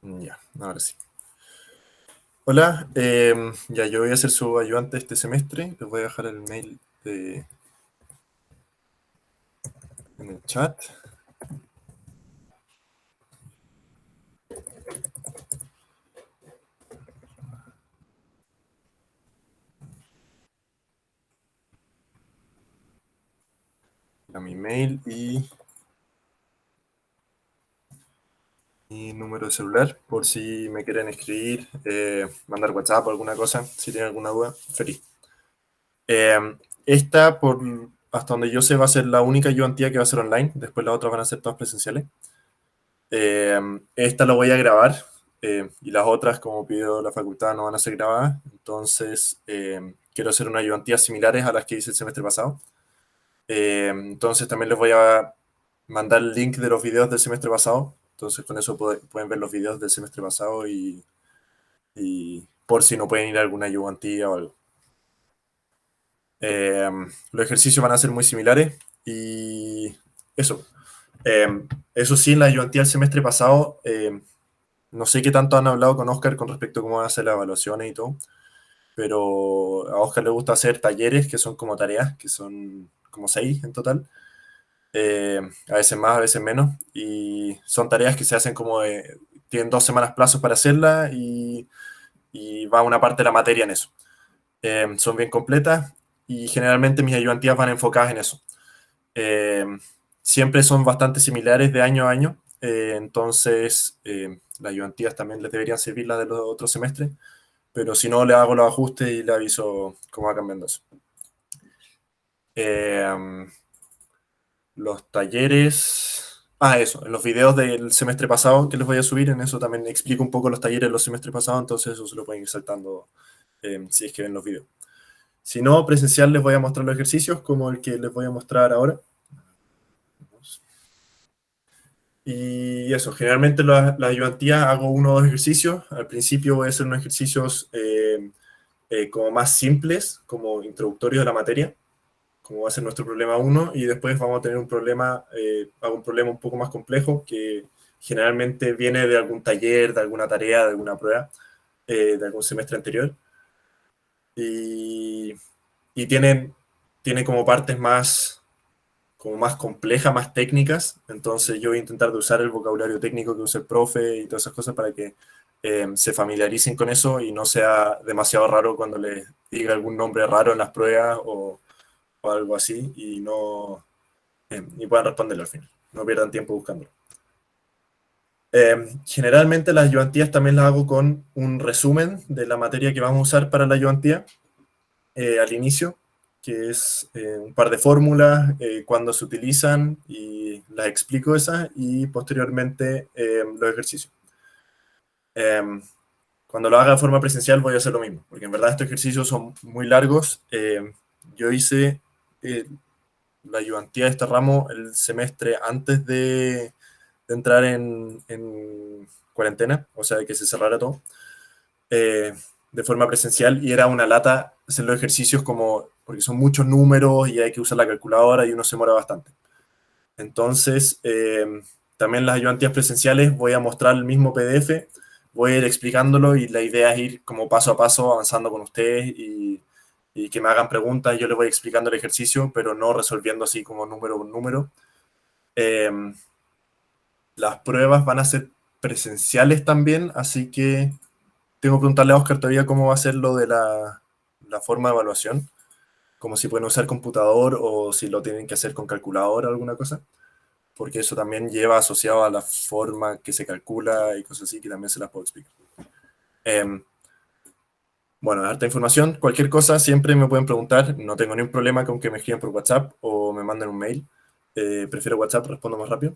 Ya, ahora sí. Hola, ya yo voy a ser su ayudante este semestre. Les voy a dejar el mail en el chat. A mi mail y mi número de celular por si me quieren escribir, mandar WhatsApp o alguna cosa, si tienen alguna duda, feliz. Esta, hasta donde yo sé, va a ser la única ayudantía que va a ser online. Después las otras van a ser todas presenciales. Esta lo voy a grabar y las otras, como pidió la facultad, no van a ser grabadas. Entonces, quiero hacer unas ayudantías similares a las que hice el semestre pasado. Entonces, también les voy a mandar el link de los videos del semestre pasado. Entonces, con eso pueden ver los videos del semestre pasado y por si no pueden ir a alguna ayudantía o algo. Eh, los ejercicios van a ser muy similares y eso. Eso sí, en la ayudantía del semestre pasado, no sé qué tanto han hablado con Oscar con respecto a cómo van a hacer las evaluaciones y todo, pero a Oscar le gusta hacer talleres que son como tareas, que son como 6 en total, a veces más, a veces menos, y son tareas que se hacen tienen 2 semanas plazos para hacerlas y va una parte de la materia en eso. Son bien completas y generalmente mis ayudantías van enfocadas en eso. Eh, Siempre son bastante similares de año a año, entonces las ayudantías también les deberían servir las de los otros semestres, pero si no, le hago los ajustes y le aviso cómo va cambiando eso. Eh, los talleres... Ah, eso, en los videos del semestre pasado que les voy a subir, en eso también explico un poco los talleres de los semestres pasados, entonces eso se lo pueden ir saltando si es que ven los videos. Si no, presencial les voy a mostrar los ejercicios como el que les voy a mostrar ahora. Y eso, generalmente las ayudantías hago 1 o 2 ejercicios. Al principio voy a hacer unos ejercicios como más simples, como introductorios de la materia, como va a ser nuestro problema uno, y después vamos a tener hago un problema un poco más complejo que generalmente viene de algún taller, de alguna tarea, de alguna prueba, de algún semestre anterior. Y, y tiene como partes como más complejas, más técnicas. Entonces yo voy a intentar de usar el vocabulario técnico que usa el profe y todas esas cosas para que se familiaricen con eso y no sea demasiado raro cuando les diga algún nombre raro en las pruebas o algo así y puedan responderlo al final. No pierdan tiempo buscándolo. Generalmente las ayudantías también las hago con un resumen de la materia que vamos a usar para la ayudantía al inicio, que es un par de fórmulas, cuándo se utilizan y las explico esas y posteriormente los ejercicios. Cuando lo haga de forma presencial voy a hacer lo mismo, porque en verdad estos ejercicios son muy largos. Yo hice eh, la ayudantía de este ramo el semestre antes de entrar en cuarentena, o sea, de que se cerrara todo, eh, de forma presencial y era una lata hacer los ejercicios porque son muchos números y hay que usar la calculadora y uno se demora bastante. Entonces, también las ayudantías presenciales voy a mostrar el mismo PDF, voy a ir explicándolo y la idea es ir como paso a paso avanzando con ustedes y que me hagan preguntas, yo les voy explicando el ejercicio, pero no resolviendo así como número por número. Eh, las pruebas van a ser presenciales también, así que tengo que preguntarle a Oscar todavía cómo va a ser lo de la forma de evaluación, como si pueden usar computador o si lo tienen que hacer con calculadora o alguna cosa, porque eso también lleva asociado a la forma que se calcula y cosas así que también se las puedo explicar. Eh, bueno, harta información, cualquier cosa siempre me pueden preguntar, no tengo ningún problema con que me escriban por WhatsApp o me manden un mail, prefiero WhatsApp, respondo más rápido.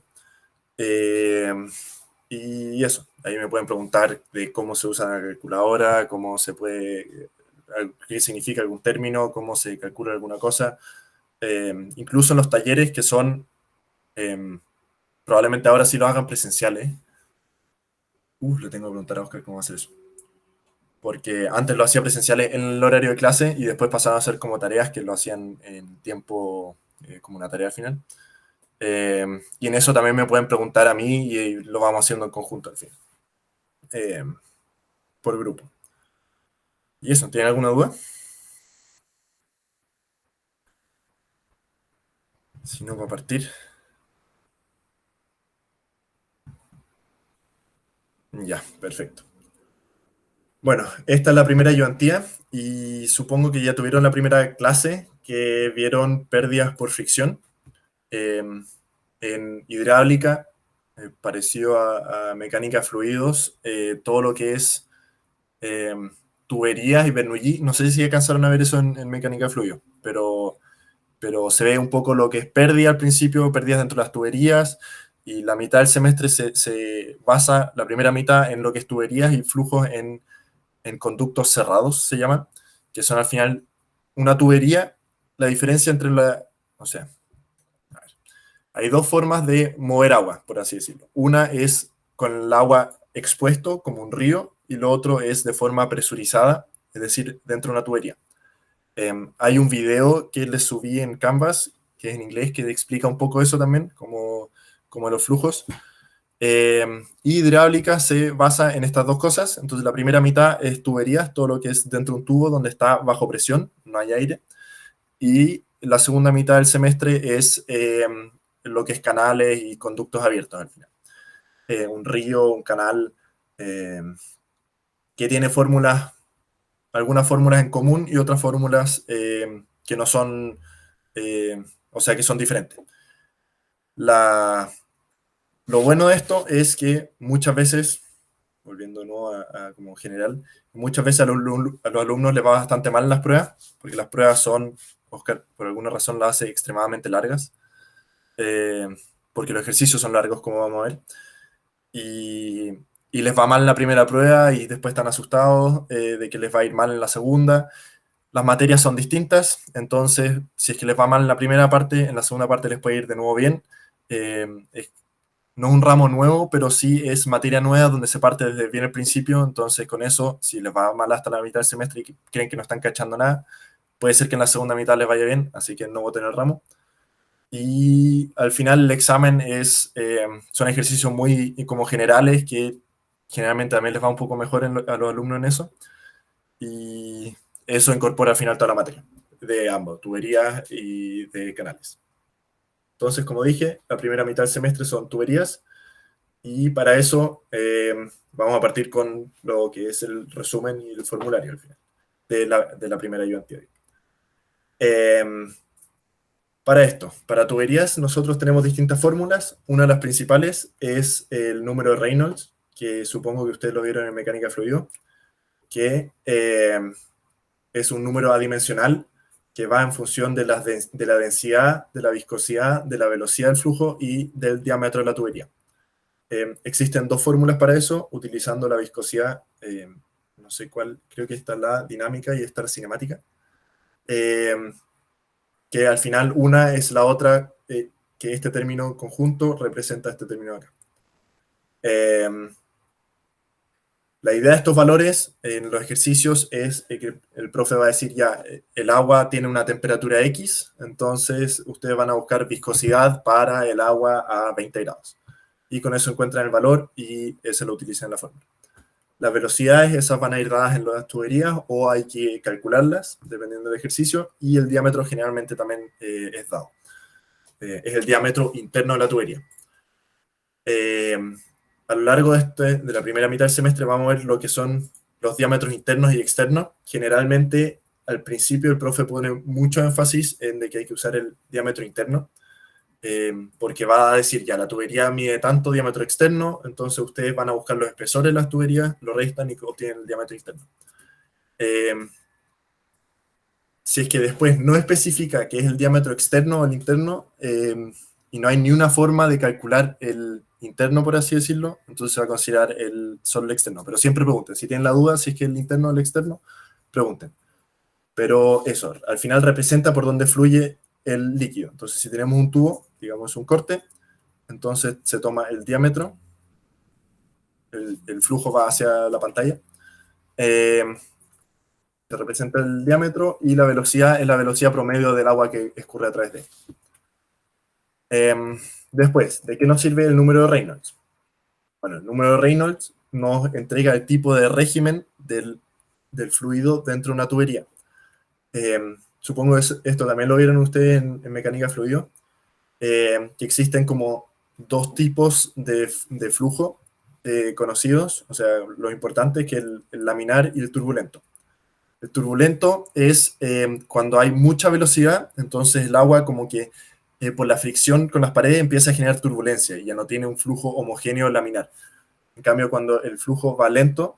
Eh, y eso, ahí me pueden preguntar de cómo se usa la calculadora, cómo se puede, qué significa algún término, cómo se calcula alguna cosa. Incluso en los talleres que son, probablemente ahora sí lo hagan presenciales. Le tengo que preguntar a Oscar cómo hacer eso. Porque antes lo hacía presenciales en el horario de clase y después pasaban a hacer como tareas que lo hacían en tiempo, como una tarea al final. Y en eso también me pueden preguntar a mí y lo vamos haciendo en conjunto al final. eh, por grupo. ¿Y eso? ¿Tienen alguna duda? Si no, va a partir. Ya, perfecto. Bueno, esta es la primera ayudantía y supongo que ya tuvieron la primera clase que vieron pérdidas por fricción. Eh, en hidráulica, parecido a mecánica de fluidos, todo lo que es eh, tuberías y Bernoulli, no sé si alcanzaron a ver eso en mecánica de fluidos, pero se ve un poco lo que es pérdida al principio, pérdidas dentro de las tuberías, y la mitad del semestre se basa, la primera mitad, en lo que es tuberías y flujos en conductos cerrados, se llaman, que son al final una tubería. La diferencia entre la, o sea, hay dos formas de mover agua, por así decirlo. Una es con el agua expuesto, como un río, y lo otro es de forma presurizada, es decir, dentro de una tubería. Hay un video que les subí en Canvas, que es en inglés, que explica un poco eso también, como los flujos. Hidráulica se basa en estas dos cosas. Entonces, la primera mitad es tuberías, todo lo que es dentro de un tubo donde está bajo presión, no hay aire. Y la segunda mitad del semestre es lo que es canales y conductos abiertos al final. Un río, un canal, eh, que tiene fórmulas, algunas fórmulas en común y otras fórmulas que no son, o sea, que son diferentes. La, lo bueno de esto es que muchas veces, volviendo de nuevo a como general, muchas veces a los alumnos les va bastante mal en las pruebas, porque las pruebas son, Oscar, por alguna razón las hace extremadamente largas, eh, porque los ejercicios son largos, como vamos a ver, y, y les va mal en la primera prueba y después están asustados de que les va a ir mal en la segunda. Las materias son distintas, entonces si es que les va mal en la primera parte, en la segunda parte les puede ir de nuevo bien. No es un ramo nuevo, pero sí es materia nueva donde se parte desde bien el principio, entonces con eso, si les va mal hasta la mitad del semestre y creen que no están cachando nada, puede ser que en la segunda mitad les vaya bien, así que no voten el ramo. Y al final el examen son ejercicios muy como generales que generalmente también les va un poco mejor a los alumnos en eso. Y eso incorpora al final toda la materia, de ambos, tuberías y de canales. Entonces, como dije, la primera mitad del semestre son tuberías y para eso vamos a partir con lo que es el resumen y el formulario al final de la primera ayudantía. Eh, para esto, para tuberías, nosotros tenemos distintas fórmulas. Una de las principales es el número de Reynolds, que supongo que ustedes lo vieron en mecánica de fluido, que es un número adimensional que va en función de la densidad, de la viscosidad, de la velocidad del flujo y del diámetro de la tubería. Existen dos fórmulas para eso, utilizando la viscosidad, no sé cuál, creo que esta es la dinámica y esta es la cinemática, eh, que al final una es la otra, que este término conjunto representa este término acá. La idea de estos valores en los ejercicios es que el profe va a decir ya, el agua tiene una temperatura X, entonces ustedes van a buscar viscosidad para el agua a 20 grados. Y con eso encuentran el valor y ese lo utilizan en la fórmula. Las velocidades, esas van a ir dadas en las tuberías o hay que calcularlas dependiendo del ejercicio, y el diámetro generalmente también es dado. Es el diámetro interno de la tubería. Eh, a lo largo de la primera mitad del semestre vamos a ver lo que son los diámetros internos y externos. Generalmente, al principio el profe pone mucho énfasis en de que hay que usar el diámetro interno, porque va a decir, ya, la tubería mide tanto diámetro externo, entonces ustedes van a buscar los espesores de las tuberías, lo restan y obtienen el diámetro interno. Eh, si es que después no especifica qué es el diámetro externo o el interno, y no hay ni una forma de calcular el interno, por así decirlo, entonces se va a considerar solo el externo. Pero siempre pregunten, si tienen la duda si es que el interno o el externo, pregunten. Pero eso, al final representa por dónde fluye el líquido. Entonces, si tenemos un tubo, digamos un corte, entonces se toma el diámetro, el flujo va hacia la pantalla, eh, se representa el diámetro y la velocidad es la velocidad promedio del agua que escurre a través de él. Después, ¿de qué nos sirve el número de Reynolds? Bueno, el número de Reynolds nos entrega el tipo de régimen del fluido dentro de una tubería. Supongo que esto también lo vieron ustedes en mecánica de fluido, que existen como dos tipos de flujo conocidos, o sea, lo importante es que el laminar y el turbulento. El turbulento es cuando hay mucha velocidad, entonces el agua como que por la fricción con las paredes empieza a generar turbulencia y ya no tiene un flujo homogéneo laminar. En cambio, cuando el flujo va lento,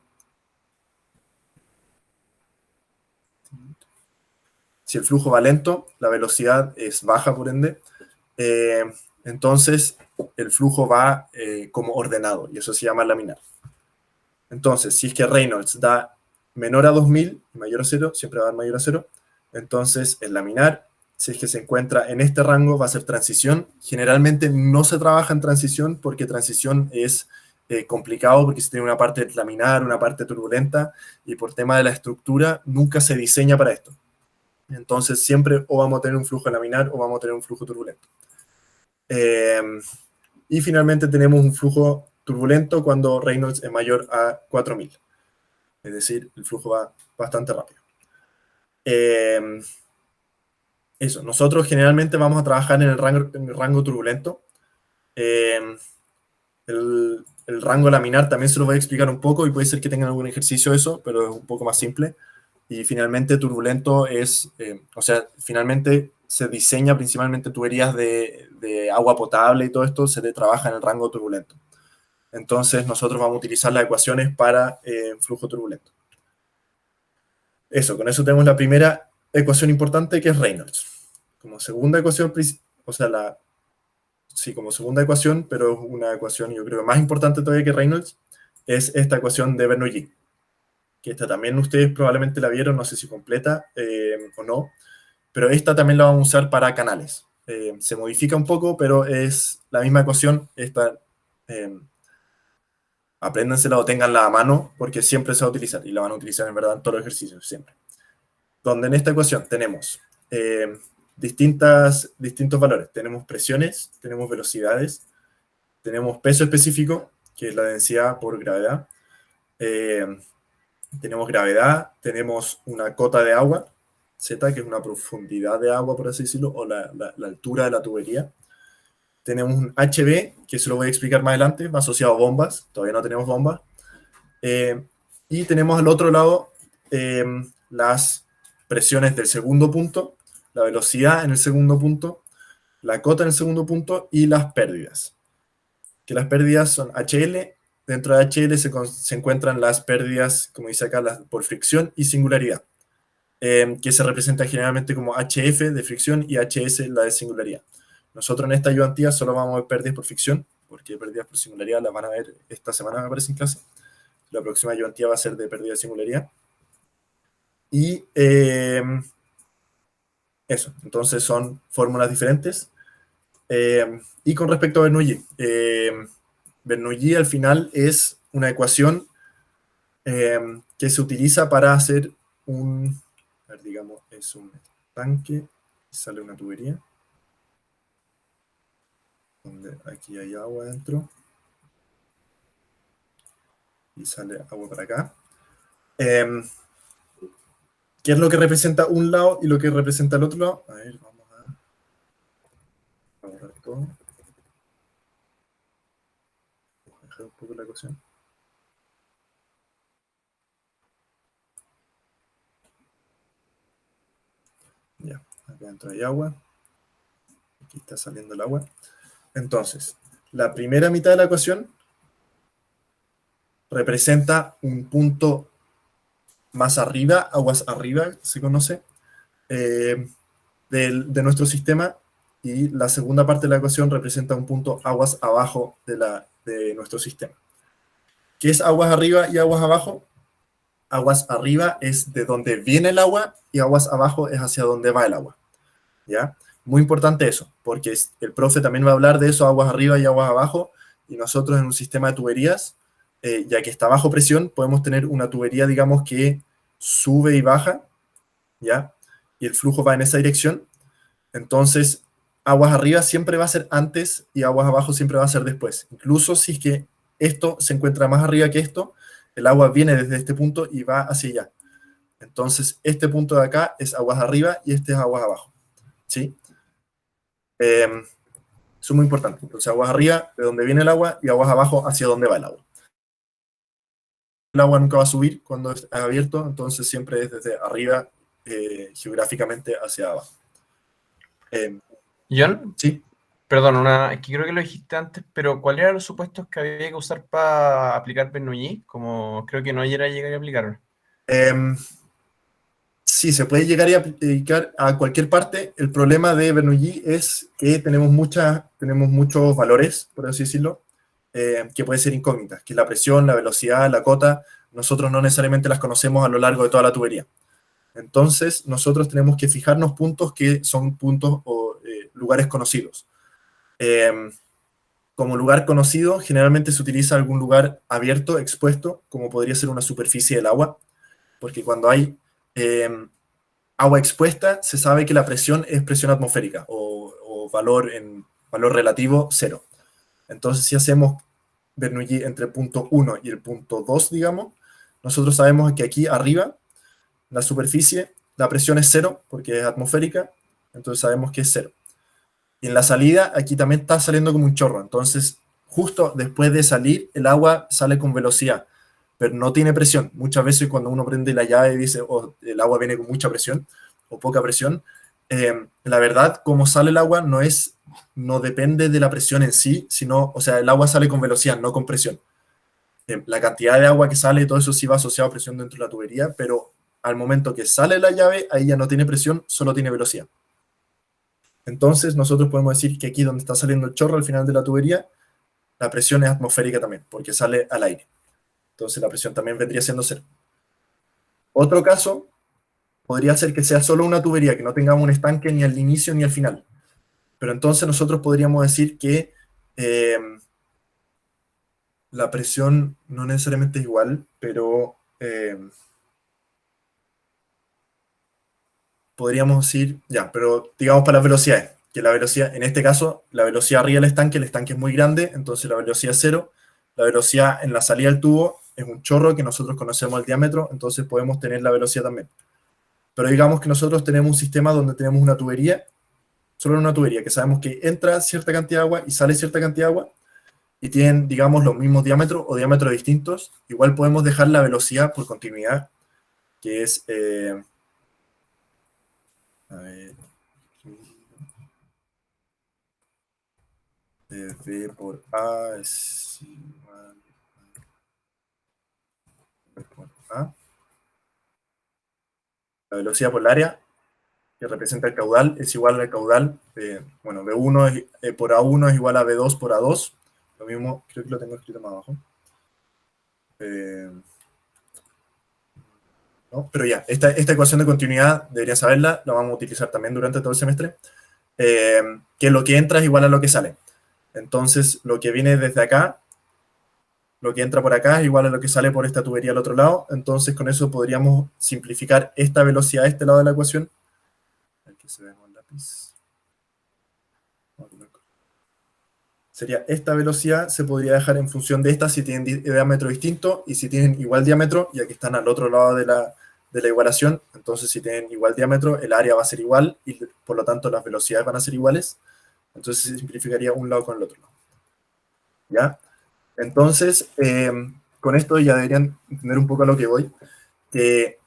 si el flujo va lento, la velocidad es baja por ende, eh, entonces el flujo va como ordenado y eso se llama laminar. Entonces, si es que Reynolds da menor a 2000 y mayor a 0, siempre va a dar mayor a 0, entonces el laminar, si es que se encuentra en este rango, va a ser transición. Generalmente no se trabaja en transición porque transición es complicado porque se tiene una parte laminar, una parte turbulenta y por tema de la estructura nunca se diseña para esto. Entonces siempre o vamos a tener un flujo laminar o vamos a tener un flujo turbulento. Y finalmente tenemos un flujo turbulento cuando Reynolds es mayor a 4000. Es decir, el flujo va bastante rápido. Eso, nosotros generalmente vamos a trabajar en el rango turbulento. El rango laminar también se lo voy a explicar un poco y puede ser que tengan algún ejercicio de eso, pero es un poco más simple. Y finalmente turbulento es, o sea, finalmente se diseña principalmente tuberías de agua potable y todo esto se le trabaja en el rango turbulento. Entonces nosotros vamos a utilizar las ecuaciones para flujo turbulento. Eso, con eso tenemos la primera ecuación importante que es Reynolds. Como segunda ecuación, o sea, sí, como segunda ecuación, pero es una ecuación yo creo que más importante todavía que Reynolds, es esta ecuación de Bernoulli, que esta también ustedes probablemente la vieron, no sé si completa o no, pero esta también la vamos a usar para canales. Se modifica un poco, pero es la misma ecuación, esta apréndansela o ténganla a mano, porque siempre se va a utilizar, y la van a utilizar en verdad en todos los ejercicios, siempre. Donde en esta ecuación tenemos distintos valores. Tenemos presiones, tenemos velocidades, tenemos peso específico, que es la densidad por gravedad. Tenemos gravedad, tenemos una cota de agua, Z, que es una profundidad de agua, por así decirlo, o la altura de la tubería. Tenemos un HV, que se lo voy a explicar más adelante, va asociado a bombas, todavía no tenemos bombas. Y tenemos al otro lado las presiones del segundo punto, la velocidad en el segundo punto, la cota en el segundo punto y las pérdidas. Que las pérdidas son HL, dentro de HL se encuentran las pérdidas, como dice acá, por fricción y singularidad, que se representan generalmente como HF de fricción y HS la de singularidad. Nosotros en esta ayudantía solo vamos a ver pérdidas por fricción, porque pérdidas por singularidad las van a ver esta semana, me parece, en clase. La próxima ayudantía va a ser de pérdida de singularidad. Y eso, entonces son fórmulas diferentes. Y con respecto a Bernoulli, Bernoulli al final es una ecuación que se utiliza para hacer a ver, digamos, es un tanque y sale una tubería, donde aquí hay agua dentro, y sale agua para acá. ¿Qué es lo que representa un lado y lo que representa el otro lado? A ver, vamos a borrar todo. Voy a dejar un poco la ecuación. Ya, acá dentro hay agua. Aquí está saliendo el agua. Entonces, la primera mitad de la ecuación representa un punto más arriba, aguas arriba, se conoce, de nuestro sistema, y la segunda parte de la ecuación representa un punto aguas abajo de nuestro sistema. ¿Qué es aguas arriba y aguas abajo? Aguas arriba es de donde viene el agua y aguas abajo es hacia donde va el agua. ¿Ya? Muy importante eso, porque el profe también va a hablar de eso, aguas arriba y aguas abajo, y nosotros en un sistema de tuberías, ya que está bajo presión, podemos tener una tubería, digamos, que sube y baja, ¿ya? Y el flujo va en esa dirección. Entonces, aguas arriba siempre va a ser antes y aguas abajo siempre va a ser después. Incluso si es que esto se encuentra más arriba que esto, el agua viene desde este punto y va hacia allá. Entonces, este punto de acá es aguas arriba y este es aguas abajo, ¿sí? Eso es muy importante. Entonces, aguas arriba, de donde viene el agua, y aguas abajo, hacia dónde va el agua. El agua nunca va a subir cuando es abierto, entonces siempre es desde arriba, geográficamente, hacia abajo. John, Sí. perdón, es que creo que lo dijiste antes, pero ¿cuáles eran los supuestos que había que usar para aplicar Bernoulli? Como creo que no era llegar a aplicar. Sí, se puede llegar a aplicar a cualquier parte. El problema de Bernoulli es que tenemos muchos valores, por así decirlo, que pueden ser incógnitas, que es la presión, la velocidad, la cota. Nosotros no necesariamente las conocemos a lo largo de toda la tubería. Entonces, nosotros tenemos que fijarnos puntos que son puntos o lugares conocidos. Como lugar conocido, generalmente se utiliza algún lugar abierto, expuesto, como podría ser una superficie del agua, porque cuando hay agua expuesta, se sabe que la presión es presión atmosférica o valor relativo cero. Entonces, si hacemos Bernoulli entre el punto 1 y el punto 2, digamos, nosotros sabemos que aquí arriba, la superficie, la presión es cero porque es atmosférica, entonces sabemos que es cero. Y en la salida, aquí también está saliendo como un chorro, entonces justo después de salir, el agua sale con velocidad, pero no tiene presión. Muchas veces cuando uno prende la llave y dice, oh, el agua viene con mucha presión o poca presión, la verdad, cómo sale el agua no depende de la presión en sí, sino, o sea, el agua sale con velocidad, no con presión. La cantidad de agua que sale, todo eso sí va asociado a presión dentro de la tubería, pero al momento que sale la llave, ahí ya no tiene presión, solo tiene velocidad. Entonces, nosotros podemos decir que aquí donde está saliendo el chorro al final de la tubería, la presión es atmosférica también, porque sale al aire. Entonces, la presión también vendría siendo cero. Otro caso podría ser que sea solo una tubería, que no tengamos un estanque ni al inicio ni al final. Pero entonces nosotros podríamos decir que la presión no necesariamente es igual, pero podríamos decir, ya, pero digamos para las velocidades, que la velocidad, en este caso, la velocidad arriba del estanque, el estanque es muy grande, entonces la velocidad es cero, la velocidad en la salida del tubo es un chorro que nosotros conocemos el diámetro, entonces podemos tener la velocidad también. Pero digamos que nosotros tenemos un sistema donde tenemos una tubería, solo una tubería, que sabemos que entra cierta cantidad de agua y sale cierta cantidad de agua, y tienen, digamos, los mismos diámetros o diámetros distintos, igual podemos dejar la velocidad por continuidad, que es... a ver, V por A es igual a V por A. La velocidad por el área, que representa el caudal, es igual al caudal. Bueno, V1 por A1 es igual a V2 por A2. Lo mismo, creo que lo tengo escrito más abajo. ¿No? Pero ya, esta ecuación de continuidad deberían saberla, la vamos a utilizar también durante todo el semestre. Que lo que entra es igual a lo que sale. Entonces, lo que viene desde acá, lo que entra por acá es igual a lo que sale por esta tubería al otro lado. Entonces, con eso podríamos simplificar esta velocidad a este lado de la ecuación. Aquí se ve con lápiz. Sería esta velocidad, se podría dejar en función de esta si tienen diámetro distinto y si tienen igual diámetro, ya que están al otro lado de la igualación. Entonces, si tienen igual diámetro, el área va a ser igual y por lo tanto las velocidades van a ser iguales. Entonces, se simplificaría un lado con el otro lado. ¿Ya? Entonces, con esto ya deberían entender un poco a lo que voy, que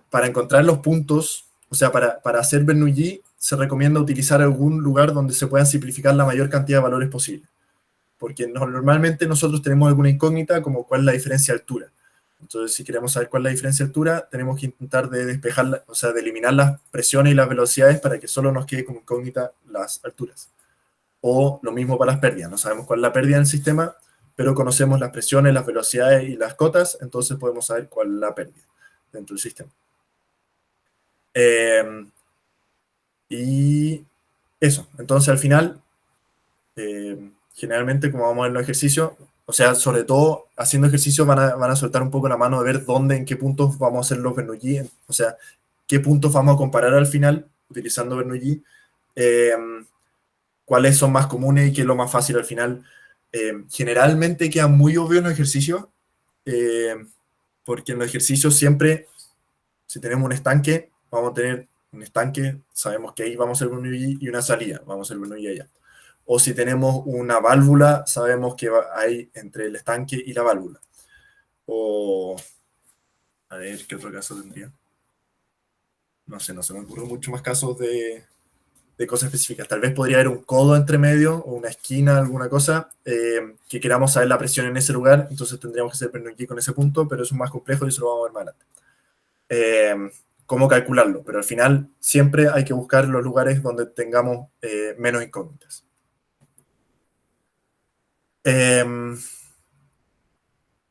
para encontrar los puntos, o sea, para hacer Bernoulli, se recomienda utilizar algún lugar donde se puedan simplificar la mayor cantidad de valores posible. Porque normalmente nosotros tenemos alguna incógnita como cuál es la diferencia de altura. Entonces, si queremos saber cuál es la diferencia de altura, tenemos que intentar de despejar, o sea, de eliminar las presiones y las velocidades para que solo nos quede como incógnita las alturas. O lo mismo para las pérdidas, no sabemos cuál es la pérdida en el sistema, pero conocemos las presiones, las velocidades y las cotas, entonces podemos saber cuál es la pérdida dentro del sistema. Y eso, entonces al final, generalmente como vamos a ver en los ejercicios, o sea, sobre todo haciendo ejercicios van a soltar un poco la mano de ver dónde, en qué puntos vamos a hacer los Bernoulli, o sea, qué puntos vamos a comparar al final utilizando Bernoulli, cuáles son más comunes y qué es lo más fácil al final. Generalmente queda muy obvio en los ejercicios, eh, porque en los ejercicios siempre, si tenemos un estanque, vamos a tener un estanque, sabemos que ahí vamos a hacer Bernoulli y una salida, vamos a hacer Bernoulli allá. O si tenemos una válvula, sabemos que hay entre el estanque y la válvula. O, a ver, ¿qué otro caso tendría? No sé, no se me ocurren muchos más casos de cosas específicas. Tal vez podría haber un codo entre medio o una esquina, alguna cosa, que queramos saber la presión en ese lugar, entonces tendríamos que hacer Bernoulli con ese punto, pero eso es más complejo y eso lo vamos a ver más adelante. Cómo calcularlo, pero al final siempre hay que buscar los lugares donde tengamos menos incógnitas.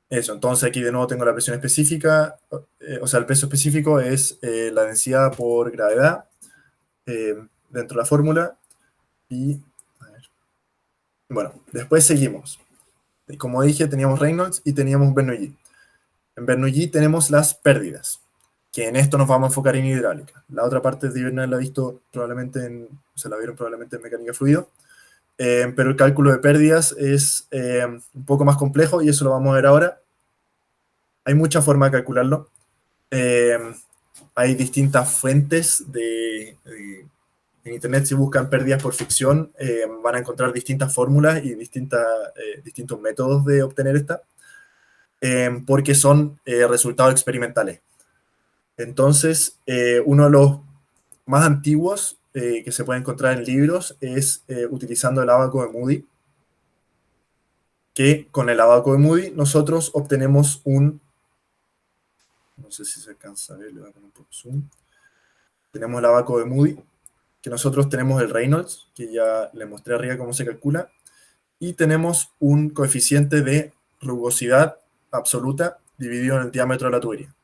Eso, entonces aquí de nuevo tengo la presión específica, o sea, el peso específico es la densidad por gravedad dentro de la fórmula. Y, a ver, bueno, después seguimos. Como dije, teníamos Reynolds y teníamos Bernoulli. En Bernoulli tenemos las pérdidas, que en esto nos vamos a enfocar en hidráulica. La otra parte de haberla visto probablemente se la vieron probablemente en mecánica de fluido, pero el cálculo de pérdidas es un poco más complejo y eso lo vamos a ver ahora. Hay muchas formas de calcularlo. Eh, Hay distintas fuentes en internet. Si buscan pérdidas por fricción, van a encontrar distintas fórmulas y distintos métodos de obtener esta, porque son resultados experimentales. Entonces, uno de los más antiguos que se puede encontrar en libros es utilizando el ábaco de Moody, que con el ábaco de Moody nosotros obtenemos no sé si se alcanza a ver, le voy a poner un poco zoom. Tenemos el ábaco de Moody, que nosotros tenemos el Reynolds, que ya le mostré arriba cómo se calcula, y tenemos un coeficiente de rugosidad absoluta dividido en el diámetro de la tubería.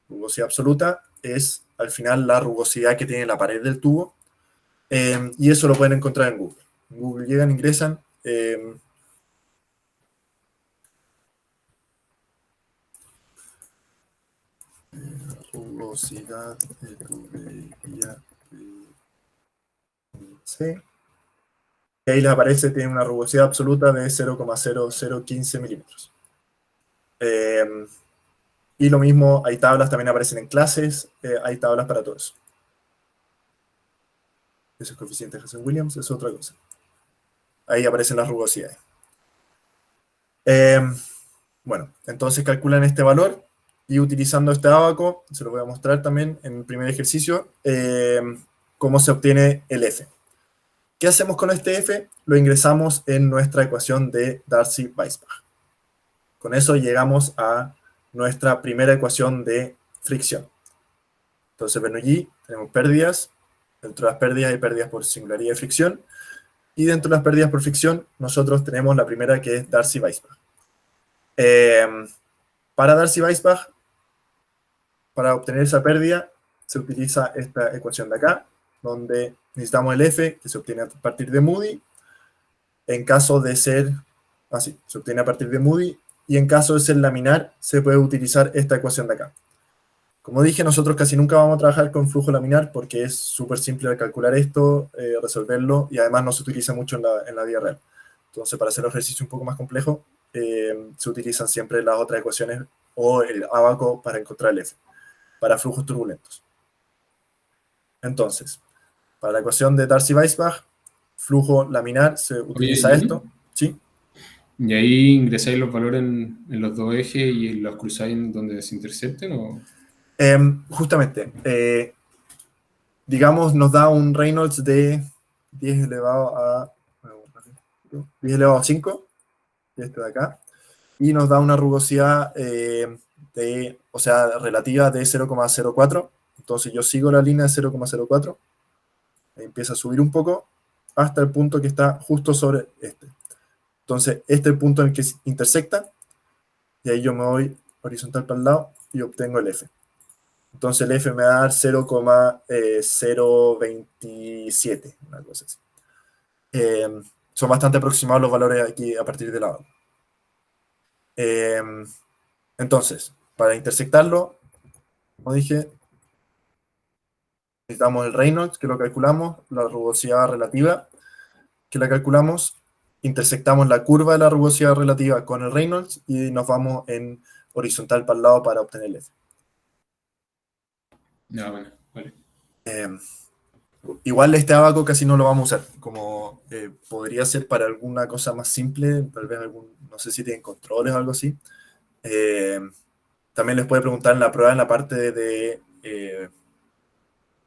Rugosidad absoluta es al final la rugosidad que tiene la pared del tubo, y eso lo pueden encontrar en Google. En Google llegan, ingresan, rugosidad de tubería C. Y ahí les aparece, tiene una rugosidad absoluta de 0,0015 milímetros. Y lo mismo, hay tablas, también aparecen en clases, hay tablas para todo eso. Ese coeficiente de Hazen-Williams es otra cosa. Ahí aparecen las rugosidades. Bueno, entonces calculan este valor y utilizando este ábaco, se lo voy a mostrar también en el primer ejercicio, cómo se obtiene el F. ¿Qué hacemos con este F? Lo ingresamos en nuestra ecuación de Darcy-Weisbach. Con eso llegamos a nuestra primera ecuación de fricción. Entonces, Bernoulli, tenemos pérdidas. Dentro de las pérdidas hay pérdidas por singularidad de fricción. Y dentro de las pérdidas por fricción, nosotros tenemos la primera que es Darcy-Weisbach. Para Darcy-Weisbach, para obtener esa pérdida, se utiliza esta ecuación de acá, donde necesitamos el F, que se obtiene a partir de Moody. En caso de ser, así, se obtiene a partir de Moody, y en caso de ser laminar, se puede utilizar esta ecuación de acá. Como dije, nosotros casi nunca vamos a trabajar con flujo laminar porque es súper simple de calcular esto, resolverlo, y además no se utiliza mucho en la vida real. Entonces, para hacer ejercicios un poco más complejos, se utilizan siempre las otras ecuaciones o el ábaco para encontrar el F, para flujos turbulentos. Entonces, para la ecuación de Darcy-Weisbach, flujo laminar, se Oye, utiliza Johnny, esto, ¿sí? ¿y ahí ingresáis los valores en los dos ejes y los cruzáis en donde se intercepten? ¿O? Justamente, digamos, nos da un Reynolds de 10 elevado a 10 elevado a 5, este de acá, y nos da una rugosidad o sea, relativa de 0,04. Entonces yo sigo la línea de 0,04, empieza a subir un poco hasta el punto que está justo sobre este. Entonces este es el punto en el que se intersecta, y ahí yo me voy horizontal para el lado y obtengo el F. Entonces el F me va a dar 0,027, una cosa así. Son bastante aproximados los valores aquí a partir de lado. Entonces, para intersectarlo, como dije, necesitamos el Reynolds, que lo calculamos, la rugosidad relativa, que la calculamos, intersectamos la curva de la rugosidad relativa con el Reynolds y nos vamos en horizontal para el lado para obtener el F. Ya, bueno, vale. Igual este abaco casi no lo vamos a usar, como podría ser para alguna cosa más simple, tal vez no sé si tienen controles o algo así. También les puede preguntar en la prueba, en la parte de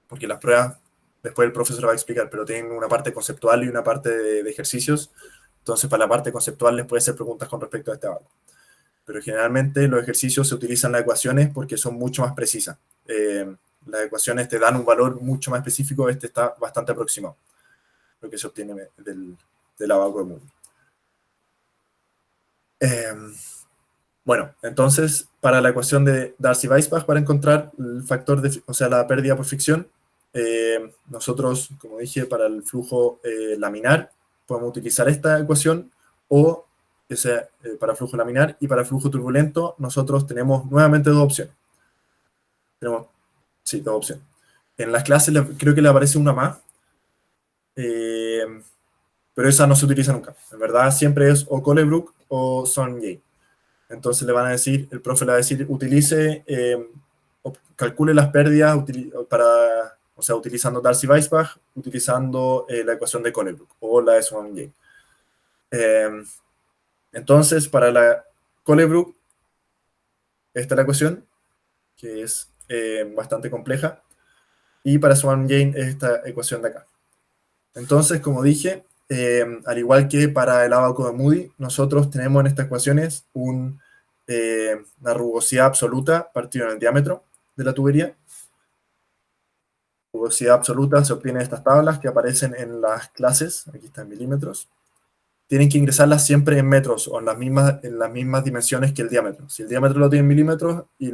porque las pruebas, después el profesor va a explicar, pero tienen una parte conceptual y una parte de ejercicios. Entonces, para la parte conceptual les puede hacer preguntas con respecto a este abaco. Pero generalmente los ejercicios se utilizan las ecuaciones porque son mucho más precisas. Las ecuaciones te dan un valor mucho más específico, este está bastante aproximado, lo que se obtiene del abaco de Moody. Bueno, entonces, para la ecuación de Darcy-Weisbach, para encontrar el factor o sea, la pérdida por fricción, nosotros, como dije, para el flujo laminar, podemos utilizar esta ecuación, o sea, para flujo laminar, y para flujo turbulento, nosotros tenemos nuevamente dos opciones. Sí, dos opciones. En las clases creo que le aparece una más, pero esa no se utiliza nunca. En verdad, siempre es o Colebrook o Son-Yane. Entonces le van a decir, el profe le va a decir, calcule las pérdidas o sea, utilizando Darcy-Weisbach, utilizando la ecuación de Colebrook o la de Swan-Yane. Entonces, para la Colebrook, esta es la ecuación, que es bastante compleja, y para Swan-Yane es esta ecuación de acá. Entonces, como dije, al igual que para el abaco de Moody, nosotros tenemos en estas ecuaciones una rugosidad absoluta partido en el diámetro de la tubería. Rugosidad absoluta se obtiene de estas tablas que aparecen en las clases, aquí está en milímetros. Tienen que ingresarlas siempre en metros o en las mismas dimensiones que el diámetro. Si el diámetro lo tiene en milímetros y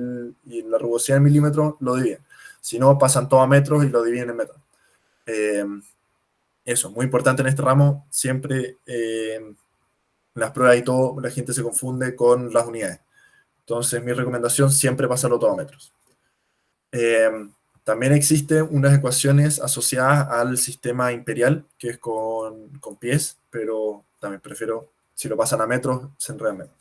la rugosidad en milímetros, lo dividen. Si no, pasan todo a metros y lo dividen en metros. Eso, muy importante en este ramo, siempre en las pruebas y todo, la gente se confunde con las unidades. Entonces, mi recomendación siempre pasarlo todo a metros. También existen unas ecuaciones asociadas al sistema imperial, que es con pies, pero también prefiero, si lo pasan a metros, se enredan menos.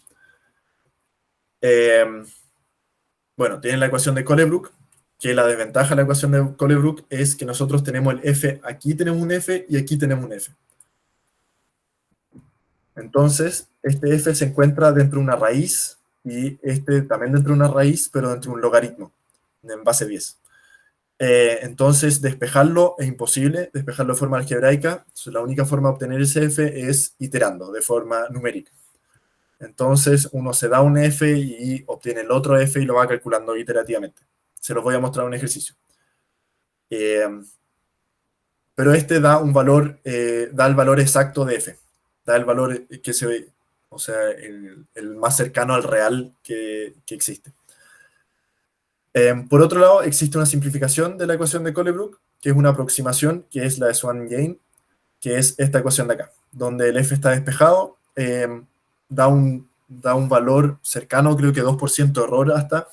Bueno, tienen la ecuación de Colebrook, que la desventaja de la ecuación de Colebrook es que nosotros tenemos el F, aquí tenemos un F y aquí tenemos un F. Entonces, este F se encuentra dentro de una raíz y este también dentro de una raíz, pero dentro de un logaritmo, en base 10. Entonces, despejarlo es imposible, despejarlo de forma algebraica. Entonces, la única forma de obtener ese F es iterando de forma numérica. Entonces, uno se da un F y obtiene el otro F y lo va calculando iterativamente. Se los voy a mostrar en un ejercicio. Pero este da un valor, da el valor exacto de F. Da el valor que se ve, o sea, el más cercano al real que existe. Por otro lado, existe una simplificación de la ecuación de Colebrook, que es una aproximación, que es la de Swan-Yane, que es esta ecuación de acá, donde el F está despejado, da un valor cercano, creo que 2% de error hasta,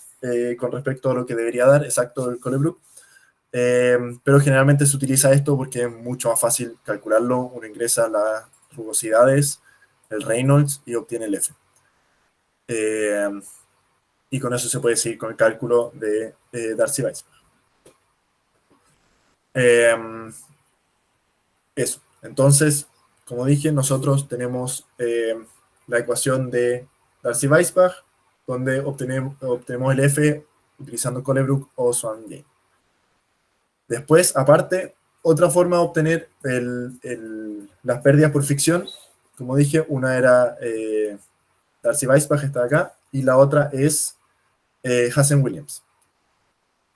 con respecto a lo que debería dar exacto el Colebrook. Pero generalmente se utiliza esto porque es mucho más fácil calcularlo. Uno ingresa las rugosidades, el Reynolds y obtiene el F. Y con eso se puede seguir con el cálculo de Darcy-Weisbach. Eso. Entonces, como dije, nosotros tenemos la ecuación de Darcy-Weisbach, donde obtenemos el F utilizando Colebrook o Swan-Yane. Después, aparte, otra forma de obtener las pérdidas por fricción, como dije, una era Darcy-Weisbach, está acá, y la otra es Hazen-Williams.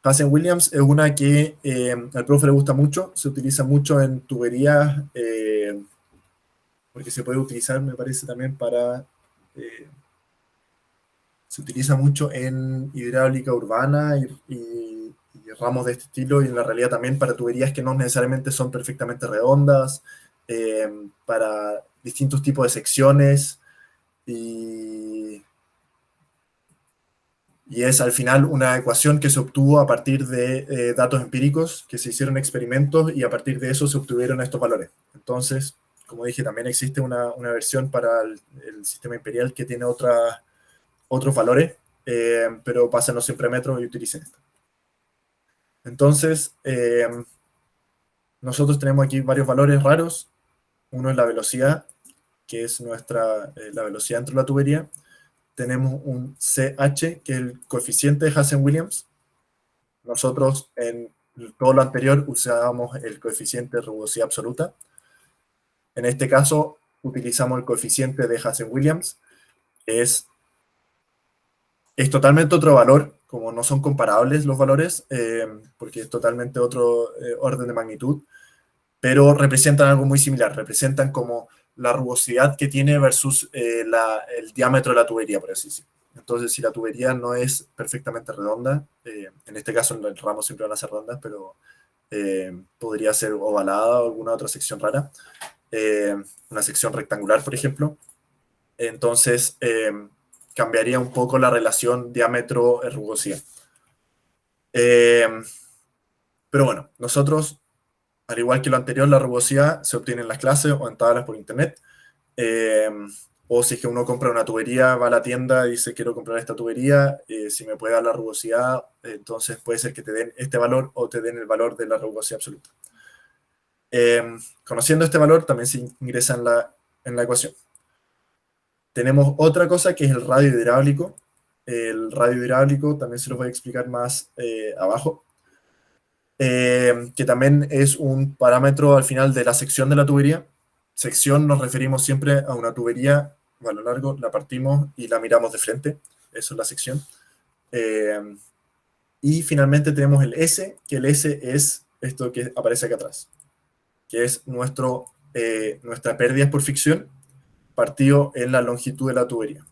Hazen-Williams es una que al profe le gusta mucho, se utiliza mucho en tuberías, porque se puede utilizar, me parece, también para... se utiliza mucho en hidráulica urbana y ramos de este estilo, y en la realidad también para tuberías que no necesariamente son perfectamente redondas, para distintos tipos de secciones, y es al final una ecuación que se obtuvo a partir de datos empíricos, que se hicieron experimentos y a partir de eso se obtuvieron estos valores. Entonces, como dije, también existe una versión para el sistema imperial que tiene otros valores, pero pásenlo siempre a metro y utilicen esto. Entonces, nosotros tenemos aquí varios valores raros. Uno es la velocidad, que es la velocidad dentro de la tubería. Tenemos un CH, que es el coeficiente de Hazen-Williams. Nosotros en todo lo anterior usábamos el coeficiente de rugosidad absoluta. En este caso, utilizamos el coeficiente de Hazen-Williams, que es totalmente otro valor, como no son comparables los valores, porque es totalmente otro orden de magnitud, pero representan algo muy similar, representan como la rugosidad que tiene versus el diámetro de la tubería, por así decirlo. Entonces, si la tubería no es perfectamente redonda, en este caso en el ramo siempre van a ser redondas, pero podría ser ovalada o alguna otra sección rara, una sección rectangular, por ejemplo. Entonces, cambiaría un poco la relación diámetro-rugosidad. Pero bueno, nosotros, al igual que lo anterior, la rugosidad se obtiene en las clases o en tablas por internet. O si es que uno compra una tubería, va a la tienda y dice quiero comprar esta tubería, si me puede dar la rugosidad, entonces puede ser que te den este valor o te den el valor de la rugosidad absoluta. Conociendo este valor también se ingresa en la ecuación. Tenemos otra cosa que es el radio hidráulico. El radio hidráulico también se lo voy a explicar más abajo. Que también es un parámetro al final de la sección de la tubería. Sección nos referimos siempre a una tubería a lo largo, la partimos y la miramos de frente. Eso es la sección. Y finalmente tenemos el S, que el S es esto que aparece acá atrás, que es nuestra pérdida por fricción partido en la longitud de la tubería.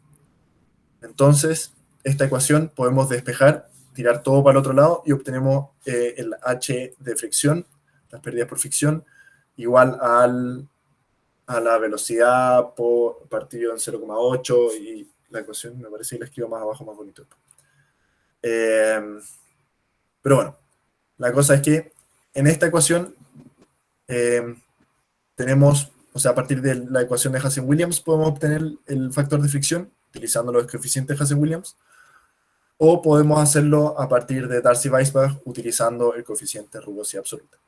Entonces, esta ecuación podemos despejar, tirar todo para el otro lado y obtenemos el H de fricción, las pérdidas por fricción, igual a la velocidad por partido en 0,8 y la ecuación me parece que la escribo más abajo, más bonito. Pero bueno, la cosa es que en esta ecuación tenemos, o sea, a partir de la ecuación de Hazen-Williams podemos obtener el factor de fricción utilizando los coeficientes de Hazen-Williams, o podemos hacerlo a partir de Darcy-Weisbach utilizando el coeficiente de rugosidad absoluta.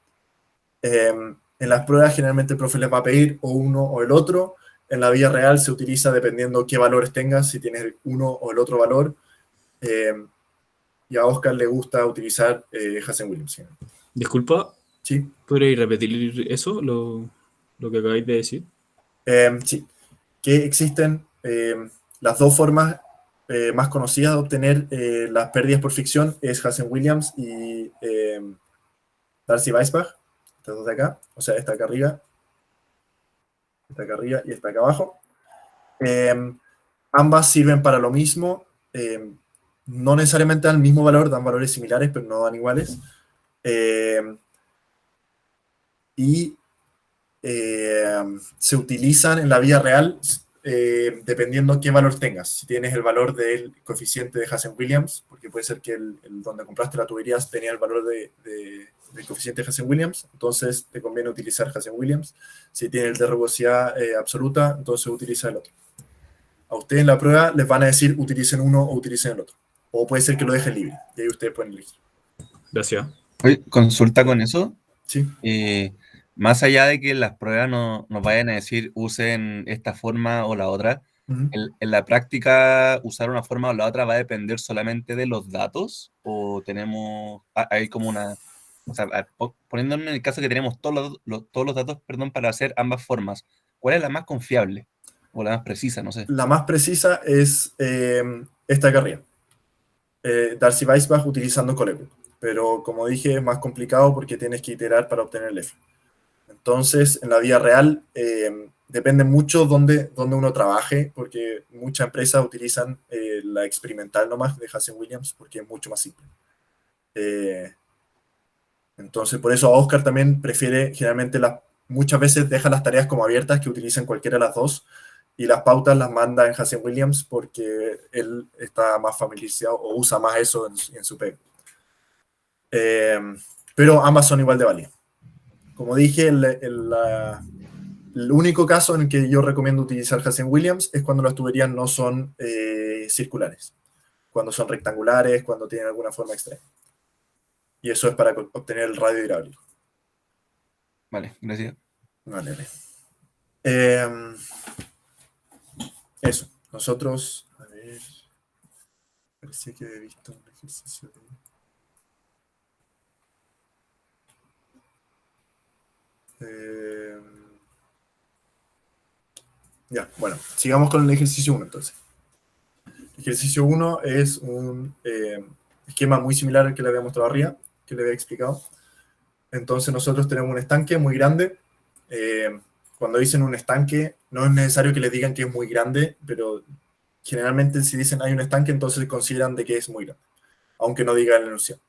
En las pruebas generalmente el profe les va a pedir o uno o el otro. En la vida real se utiliza dependiendo qué valores tengas, si tienes uno o el otro valor. Y a Oscar le gusta utilizar Hazen-Williams. Disculpa, ¿Sí? ¿podríais repetir eso, lo que acabáis de decir? Sí, que existen las dos formas más conocidas de obtener las pérdidas por fricción, es Hazen-Williams y Darcy-Weisbach, estas dos de acá, o sea, esta acá arriba y esta acá abajo. Ambas sirven para lo mismo, no necesariamente dan el mismo valor, dan valores similares, pero no dan iguales. Y se utilizan en la vida real dependiendo qué valor tengas. Si tienes el valor del coeficiente de Hazen-Williams, porque puede ser que donde compraste la tubería tenía el valor del coeficiente de Hazen-Williams, entonces te conviene utilizar Hazen-Williams. Si tienes el de rugosidad absoluta, entonces utiliza el otro. A ustedes en la prueba les van a decir utilicen uno o utilicen el otro. O puede ser que lo dejen libre, y ahí ustedes pueden elegir. Gracias. Oye, consulta con eso. Sí. Más allá de que las pruebas nos vayan a decir usen esta forma o la otra, en la práctica usar una forma o la otra va a depender solamente de los datos, o tenemos, hay como una, o sea, poniéndonos en el caso que tenemos todos los datos, para hacer ambas formas, ¿cuál es la más confiable o la más precisa? No sé. La más precisa es esta acá arriba. Darcy-Weisbach utilizando Colebrook, pero como dije es más complicado porque tienes que iterar para obtener el F. Entonces, en la vida real, depende mucho dónde uno trabaje, porque muchas empresas utilizan la experimental nomás de Hazen-Williams, porque es mucho más simple. Entonces, por eso Oscar también prefiere, generalmente, muchas veces deja las tareas como abiertas, que utilicen cualquiera de las dos, y las pautas las manda en Hazen-Williams, porque él está más familiarizado o usa más eso en su pega. Pero ambas son igual de válidas. Como dije, El único caso en el que yo recomiendo utilizar Hazen-Williams es cuando las tuberías no son circulares, cuando son rectangulares, cuando tienen alguna forma extraña. Y eso es para obtener el radio hidráulico. Vale, gracias. Vale. Eso. Nosotros, a ver, parecía que había visto un ejercicio de... ya, bueno, sigamos con el ejercicio 1 entonces. El ejercicio 1 es un esquema muy similar al que le había mostrado arriba, que le había explicado. Entonces nosotros tenemos un estanque muy grande. Cuando dicen un estanque, no es necesario que les digan que es muy grande, pero generalmente si dicen hay un estanque, entonces consideran de que es muy grande, aunque no diga la enunciado.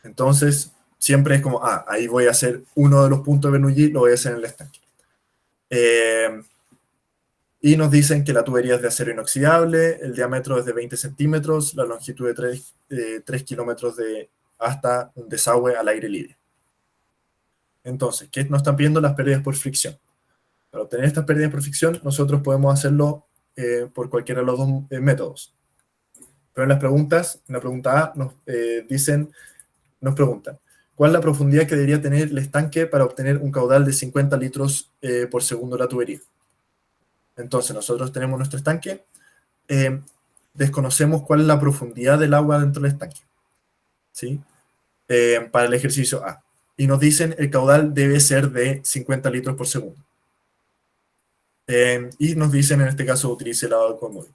Entonces, siempre es como, ahí voy a hacer uno de los puntos de Bernoulli, lo voy a hacer en el estanque. Y nos dicen que la tubería es de acero inoxidable, el diámetro es de 20 centímetros, la longitud de 3 kilómetros hasta un desagüe al aire libre. Entonces, ¿qué nos están pidiendo? Las pérdidas por fricción. Para obtener estas pérdidas por fricción, nosotros podemos hacerlo por cualquiera de los dos métodos. Pero en las preguntas, en la pregunta A, nos preguntan, ¿cuál es la profundidad que debería tener el estanque para obtener un caudal de 50 litros por segundo de la tubería? Entonces, nosotros tenemos nuestro estanque, desconocemos cuál es la profundidad del agua dentro del estanque, ¿sí? Para el ejercicio A. Y nos dicen el caudal debe ser de 50 litros por segundo. Y nos dicen, en este caso, utilice el lavado de Comodio.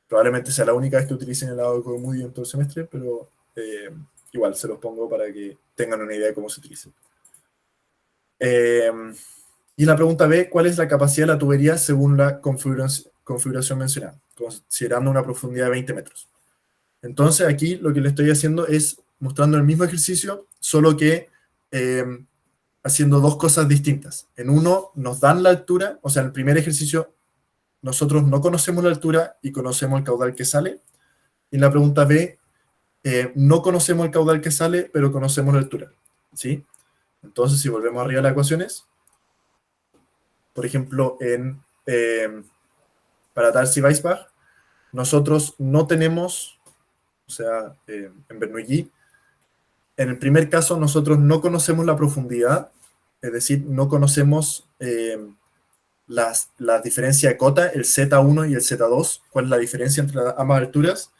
Probablemente sea la única vez que utilicen el lavado de Comodio en todo el semestre, pero igual se los pongo para que tengan una idea de cómo se utiliza. Y la pregunta B, ¿cuál es la capacidad de la tubería según la configuración mencionada? Considerando una profundidad de 20 metros. Entonces aquí lo que le estoy haciendo es mostrando el mismo ejercicio, solo que haciendo dos cosas distintas. En uno nos dan la altura, o sea, en el primer ejercicio nosotros no conocemos la altura y conocemos el caudal que sale. Y en la pregunta B, no conocemos el caudal que sale, pero conocemos la altura, ¿sí? Entonces, si volvemos arriba a las ecuaciones, por ejemplo, para Darcy-Weisbach, nosotros no tenemos, o sea, en Bernoulli, en el primer caso nosotros no conocemos la profundidad, es decir, no conocemos la diferencia de cota, el Z1 y el Z2, cuál es la diferencia entre ambas alturas,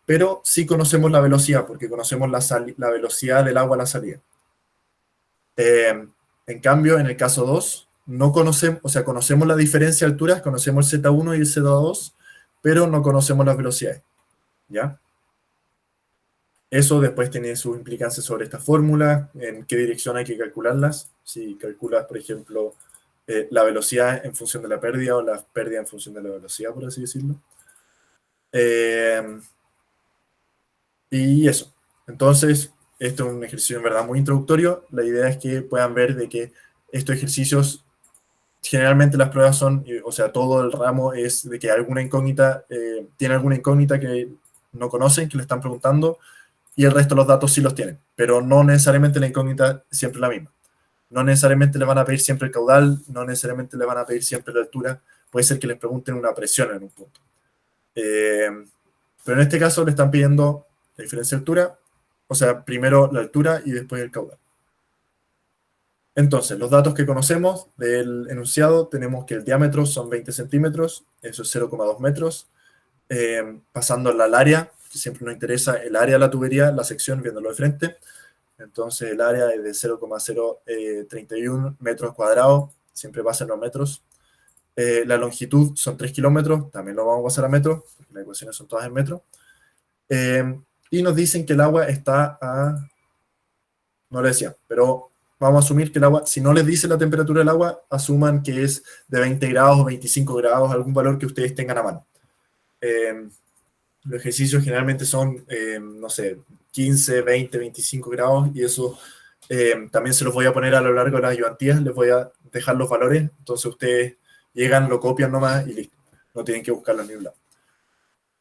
pero sí conocemos la velocidad, porque conocemos la velocidad del agua a la salida. En cambio, en el caso 2, no conocemos, o sea, conocemos la diferencia de alturas, conocemos el Z1 y el Z2, pero no conocemos las velocidades, ¿ya? Eso después tiene sus implicancias sobre esta fórmula, en qué dirección hay que calcularlas. Si calculas, por ejemplo, la velocidad en función de la pérdida o la pérdida en función de la velocidad, por así decirlo. Y eso. Entonces, esto es un ejercicio en verdad muy introductorio. La idea es que puedan ver de que estos ejercicios, generalmente las pruebas son, o sea, todo el ramo es de que alguna incógnita, tiene alguna incógnita que no conocen, que le están preguntando, y el resto de los datos sí los tienen, pero no necesariamente la incógnita es siempre la misma. No necesariamente le van a pedir siempre el caudal, no necesariamente le van a pedir siempre la altura, puede ser que les pregunten una presión en un punto. Pero en este caso le están pidiendo la diferencia de altura, o sea, primero la altura y después el caudal. Entonces, los datos que conocemos del enunciado, tenemos que el diámetro son 20 centímetros, eso es 0,2 metros. Pasando al área, que siempre nos interesa el área de la tubería, la sección, viéndolo de frente. Entonces, el área es de 0,031 metros cuadrados, siempre pasa en los metros. La longitud son 3 kilómetros, también lo vamos a pasar a metros, porque las ecuaciones son todas en metros. Y nos dicen que el agua está a... no lo decía, pero vamos a asumir que el agua, si no les dice la temperatura del agua, asuman que es de 20 grados o 25 grados, algún valor que ustedes tengan a mano. Los ejercicios generalmente son, no sé, 15, 20, 25 grados, y eso también se los voy a poner a lo largo de las ayudantías, les voy a dejar los valores, entonces ustedes llegan, lo copian nomás y listo, no tienen que buscarlo en ningún lado.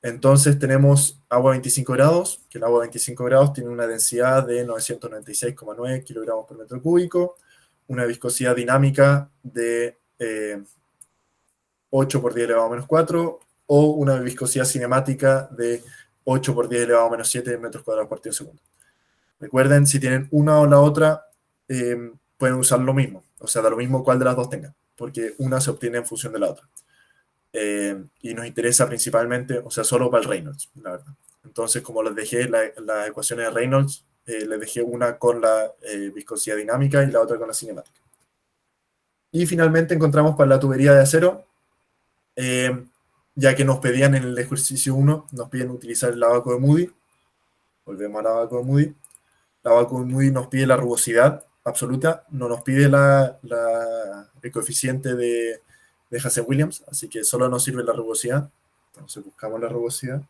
Entonces tenemos agua a 25 grados, que el agua a 25 grados tiene una densidad de 996,9 kilogramos por metro cúbico, una viscosidad dinámica de 8 por 10 elevado a menos 4, o una viscosidad cinemática de 8 por 10 elevado a menos 7 metros cuadrados por segundo. Recuerden, si tienen una o la otra, pueden usar lo mismo. O sea, da lo mismo cuál de las dos tengan, porque una se obtiene en función de la otra. Y nos interesa principalmente, o sea, solo para el Reynolds, la verdad. Entonces, como les dejé las ecuaciones de Reynolds, les dejé una con la viscosidad dinámica y la otra con la cinemática. Y finalmente encontramos para la tubería de acero, ya que nos pedían en el ejercicio 1, nos piden utilizar el abaco de Moody. Volvemos al abaco de Moody. El abaco de Moody nos pide la rugosidad absoluta, no nos pide el coeficiente de Hazen-Williams, así que solo nos sirve la rugosidad. Entonces buscamos la rugosidad.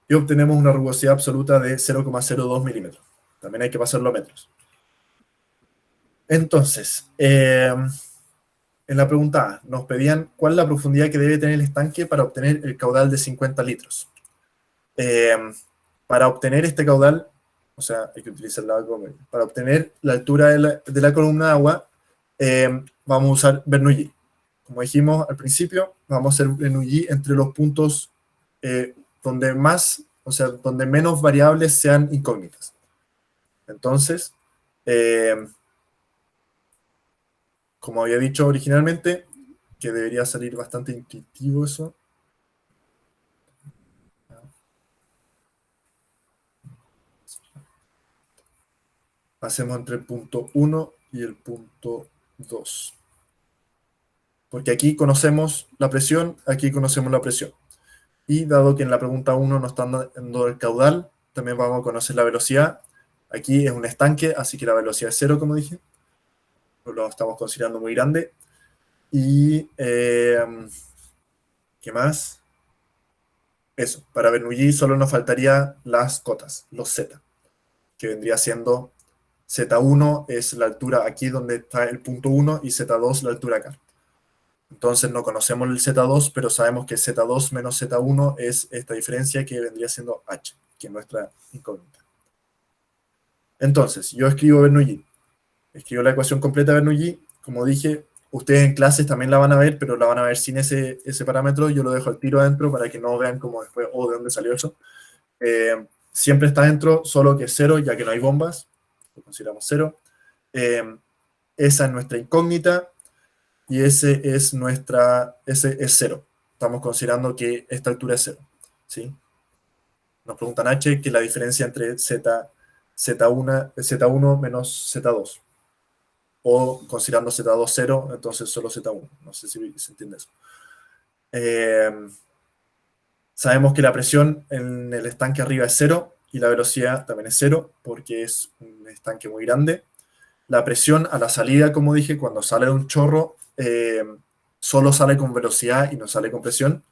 Y obtenemos una rugosidad absoluta de 0,02 milímetros. También hay que pasarlo a metros. Entonces, en la pregunta A, nos pedían cuál es la profundidad que debe tener el estanque para obtener el caudal de 50 litros. Para obtener este caudal, o sea, hay que utilizar la agua, para obtener la altura de la columna de agua, vamos a usar Bernoulli. Como dijimos al principio, vamos a hacer Bernoulli entre los puntos donde más, o sea, donde menos variables sean incógnitas. Entonces, como había dicho originalmente, que debería salir bastante intuitivo eso. Hacemos entre el punto 1 y el punto 2. Porque aquí conocemos la presión, aquí conocemos la presión. Y dado que en la pregunta 1 nos están dando el caudal, también vamos a conocer la velocidad. Aquí es un estanque, así que la velocidad es 0, como dije. Lo estamos considerando muy grande. Y, ¿qué más? Eso, para Bernoulli solo nos faltaría las cotas, los Z, que vendría siendo Z1 es la altura aquí donde está el punto 1 y Z2 la altura acá. Entonces no conocemos el Z2, pero sabemos que Z2 menos Z1 es esta diferencia que vendría siendo H, que es nuestra incógnita. Entonces, yo escribo Bernoulli. Escribo la ecuación completa de Bernoulli. Como dije, ustedes en clases también la van a ver, pero la van a ver sin ese parámetro. Yo lo dejo al tiro adentro para que no vean como después, oh, ¿de dónde salió eso? Siempre está dentro, solo que es 0, ya que no hay bombas. Lo consideramos 0. Esa es nuestra incógnita y ese es 0. Estamos considerando que esta altura es 0. ¿Sí? Nos preguntan H, que es la diferencia entre Z1 menos Z2. O considerando Z2 0, entonces solo Z1. No sé si se entiende eso. Sabemos que la presión en el estanque arriba es 0 y la velocidad también es 0 porque es un estanque muy grande. La presión a la salida, como dije, cuando sale de un chorro, solo sale con velocidad y no sale con presión.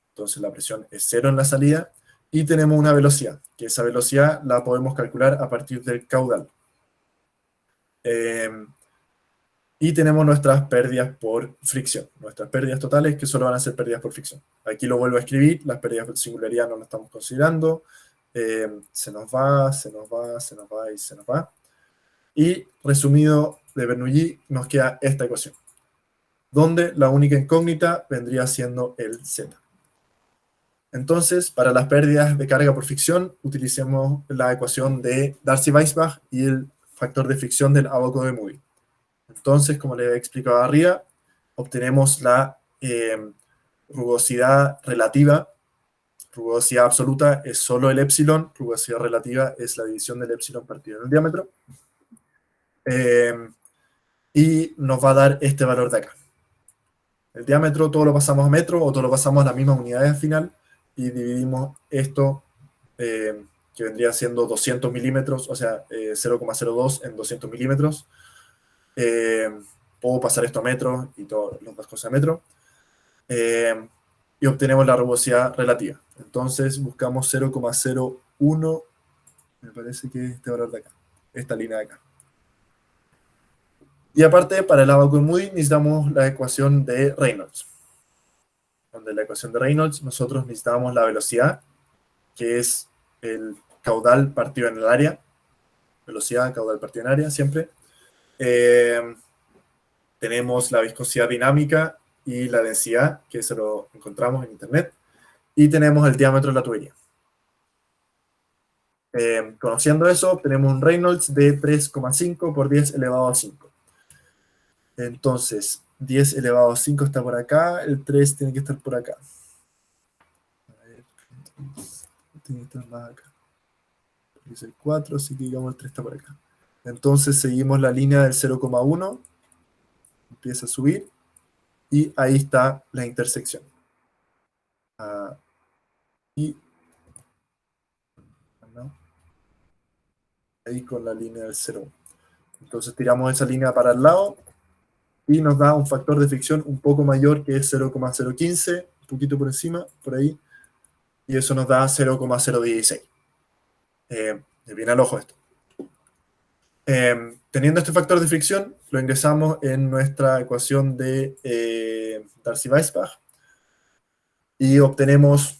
Entonces la presión es 0 en la salida. Y tenemos una velocidad, que esa velocidad la podemos calcular a partir del caudal. Y tenemos nuestras pérdidas por fricción. Nuestras pérdidas totales, que solo van a ser pérdidas por fricción. Aquí lo vuelvo a escribir, las pérdidas por singularidad no las estamos considerando. Se nos va y se nos va. Y resumido de Bernoulli, nos queda esta ecuación, donde la única incógnita vendría siendo el Z. Entonces, para las pérdidas de carga por fricción, utilicemos la ecuación de Darcy-Weisbach y el factor de fricción del abaco de Moody. Entonces, como les he explicado arriba, obtenemos la rugosidad relativa. Rugosidad absoluta es solo el epsilon, rugosidad relativa es la división del epsilon partido en el diámetro. Y nos va a dar este valor de acá. El diámetro todo lo pasamos a metro o todo lo pasamos a las mismas unidades al final y dividimos esto, que vendría siendo 200 milímetros, o sea, 0,02 en 200 milímetros. Puedo pasar esto a metros y todas las cosas a metro. Y obtenemos la rugosidad relativa. Entonces buscamos 0,01, me parece que es este valor de acá, esta línea de acá. Y aparte, para el abaco de Moody necesitamos la ecuación de Reynolds. Donde la ecuación de Reynolds nosotros necesitamos la velocidad, que es el caudal partido en el área. Velocidad, caudal partido en área, siempre. tenemos la viscosidad dinámica y la densidad, que se lo encontramos en internet, y tenemos el diámetro de la tubería. Conociendo eso, tenemos un Reynolds de 3,5 por 10 elevado a 5. Entonces, 10 elevado a 5 está por acá, el 3 tiene que estar por acá. A ver, tiene que estar más acá. Es el 4, así que digamos el 3 está por acá. Entonces seguimos la línea del 0,1, empieza a subir, y ahí está la intersección. Y ¿no? Ahí con la línea del 0,1. Entonces tiramos esa línea para el lado y nos da un factor de fricción un poco mayor, que es 0,015, un poquito por encima, por ahí, y eso nos da 0,016. Bien al ojo esto. Teniendo este factor de fricción, lo ingresamos en nuestra ecuación de Darcy-Weisbach y obtenemos,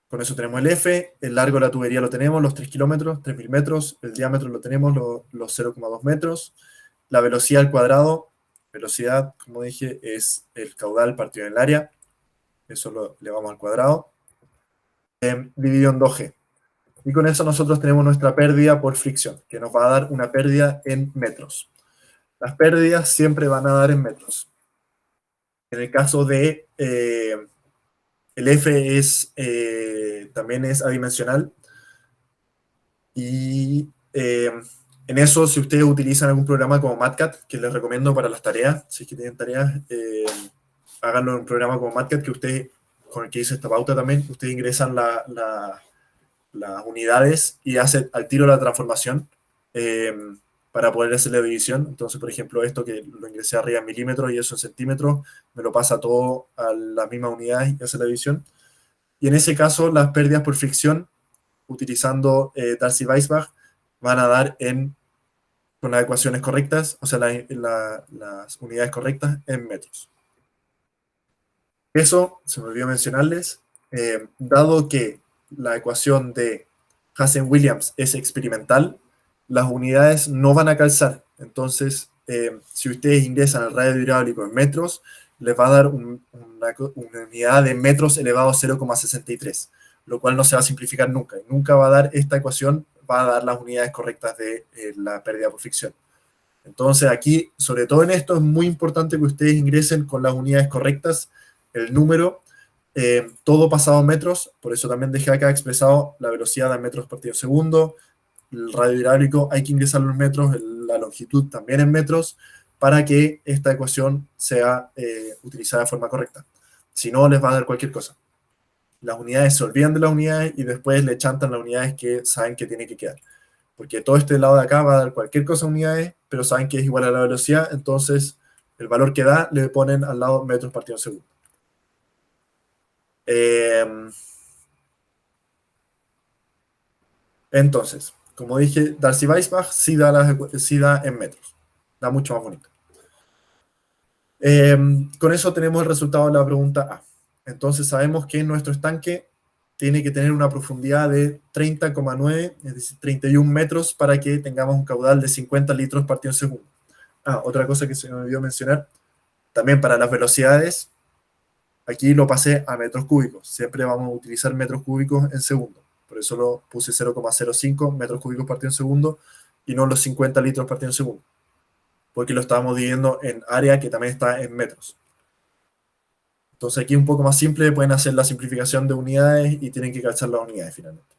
con eso tenemos el F, el largo de la tubería lo tenemos, los 3 kilómetros, 3.000 metros, el diámetro lo tenemos, los 0,2 metros, la velocidad al cuadrado, velocidad, como dije, es el caudal partido en el área, eso lo elevamos al cuadrado, dividido en 2G. Y con eso nosotros tenemos nuestra pérdida por fricción, que nos va a dar una pérdida en metros. Las pérdidas siempre van a dar en metros. En el caso de el F también es adimensional. Y en eso, si ustedes utilizan algún programa como MatCat, que les recomiendo para las tareas, si es que tienen tareas, háganlo en un programa como MatCat, que ustedes, con el que hice esta pauta también, ustedes ingresan las unidades y hace al tiro la transformación para poder hacer la división. Entonces, por ejemplo, esto que lo ingresé arriba en milímetros y eso en centímetros, me lo pasa todo a las mismas unidades y hace la división. Y en ese caso, las pérdidas por fricción, utilizando Darcy-Weisbach, van a dar con las ecuaciones correctas, o sea, las unidades correctas en metros. Eso, se me olvidó mencionarles, dado que la ecuación de Hazen-Williams es experimental, las unidades no van a calzar. Entonces, si ustedes ingresan al radio hidráulico en metros, les va a dar una unidad de metros elevado a 0,63, lo cual no se va a simplificar nunca. Y nunca va a dar esta ecuación, va a dar las unidades correctas de la pérdida por fricción. Entonces, aquí, sobre todo en esto, es muy importante que ustedes ingresen con las unidades correctas el número, todo pasado en metros. Por eso también dejé acá expresado la velocidad en metros partido segundo, el radio hidráulico hay que ingresarlo en metros, la longitud también en metros, para que esta ecuación sea utilizada de forma correcta. Si no, les va a dar cualquier cosa. Las unidades se olvidan de las unidades y después le chantan las unidades que saben que tiene que quedar. Porque todo este lado de acá va a dar cualquier cosa a unidades, pero saben que es igual a la velocidad, entonces el valor que da le ponen al lado metros partido segundo. Entonces, como dije, Darcy-Weisbach sí da en metros. Da mucho más bonito. Con eso tenemos el resultado de la pregunta A. Entonces sabemos que nuestro estanque tiene que tener una profundidad de 30,9, es decir, 31 metros, para que tengamos un caudal de 50 litros partido en segundo. Otra cosa que se me olvidó mencionar, también para las velocidades, aquí lo pasé a metros cúbicos. Siempre vamos a utilizar metros cúbicos en segundo. Por eso lo puse 0,05 metros cúbicos partido en segundo y no los 50 litros partido en segundo. Porque lo estábamos dividiendo en área, que también está en metros. Entonces aquí un poco más simple, pueden hacer la simplificación de unidades y tienen que calzar las unidades finalmente.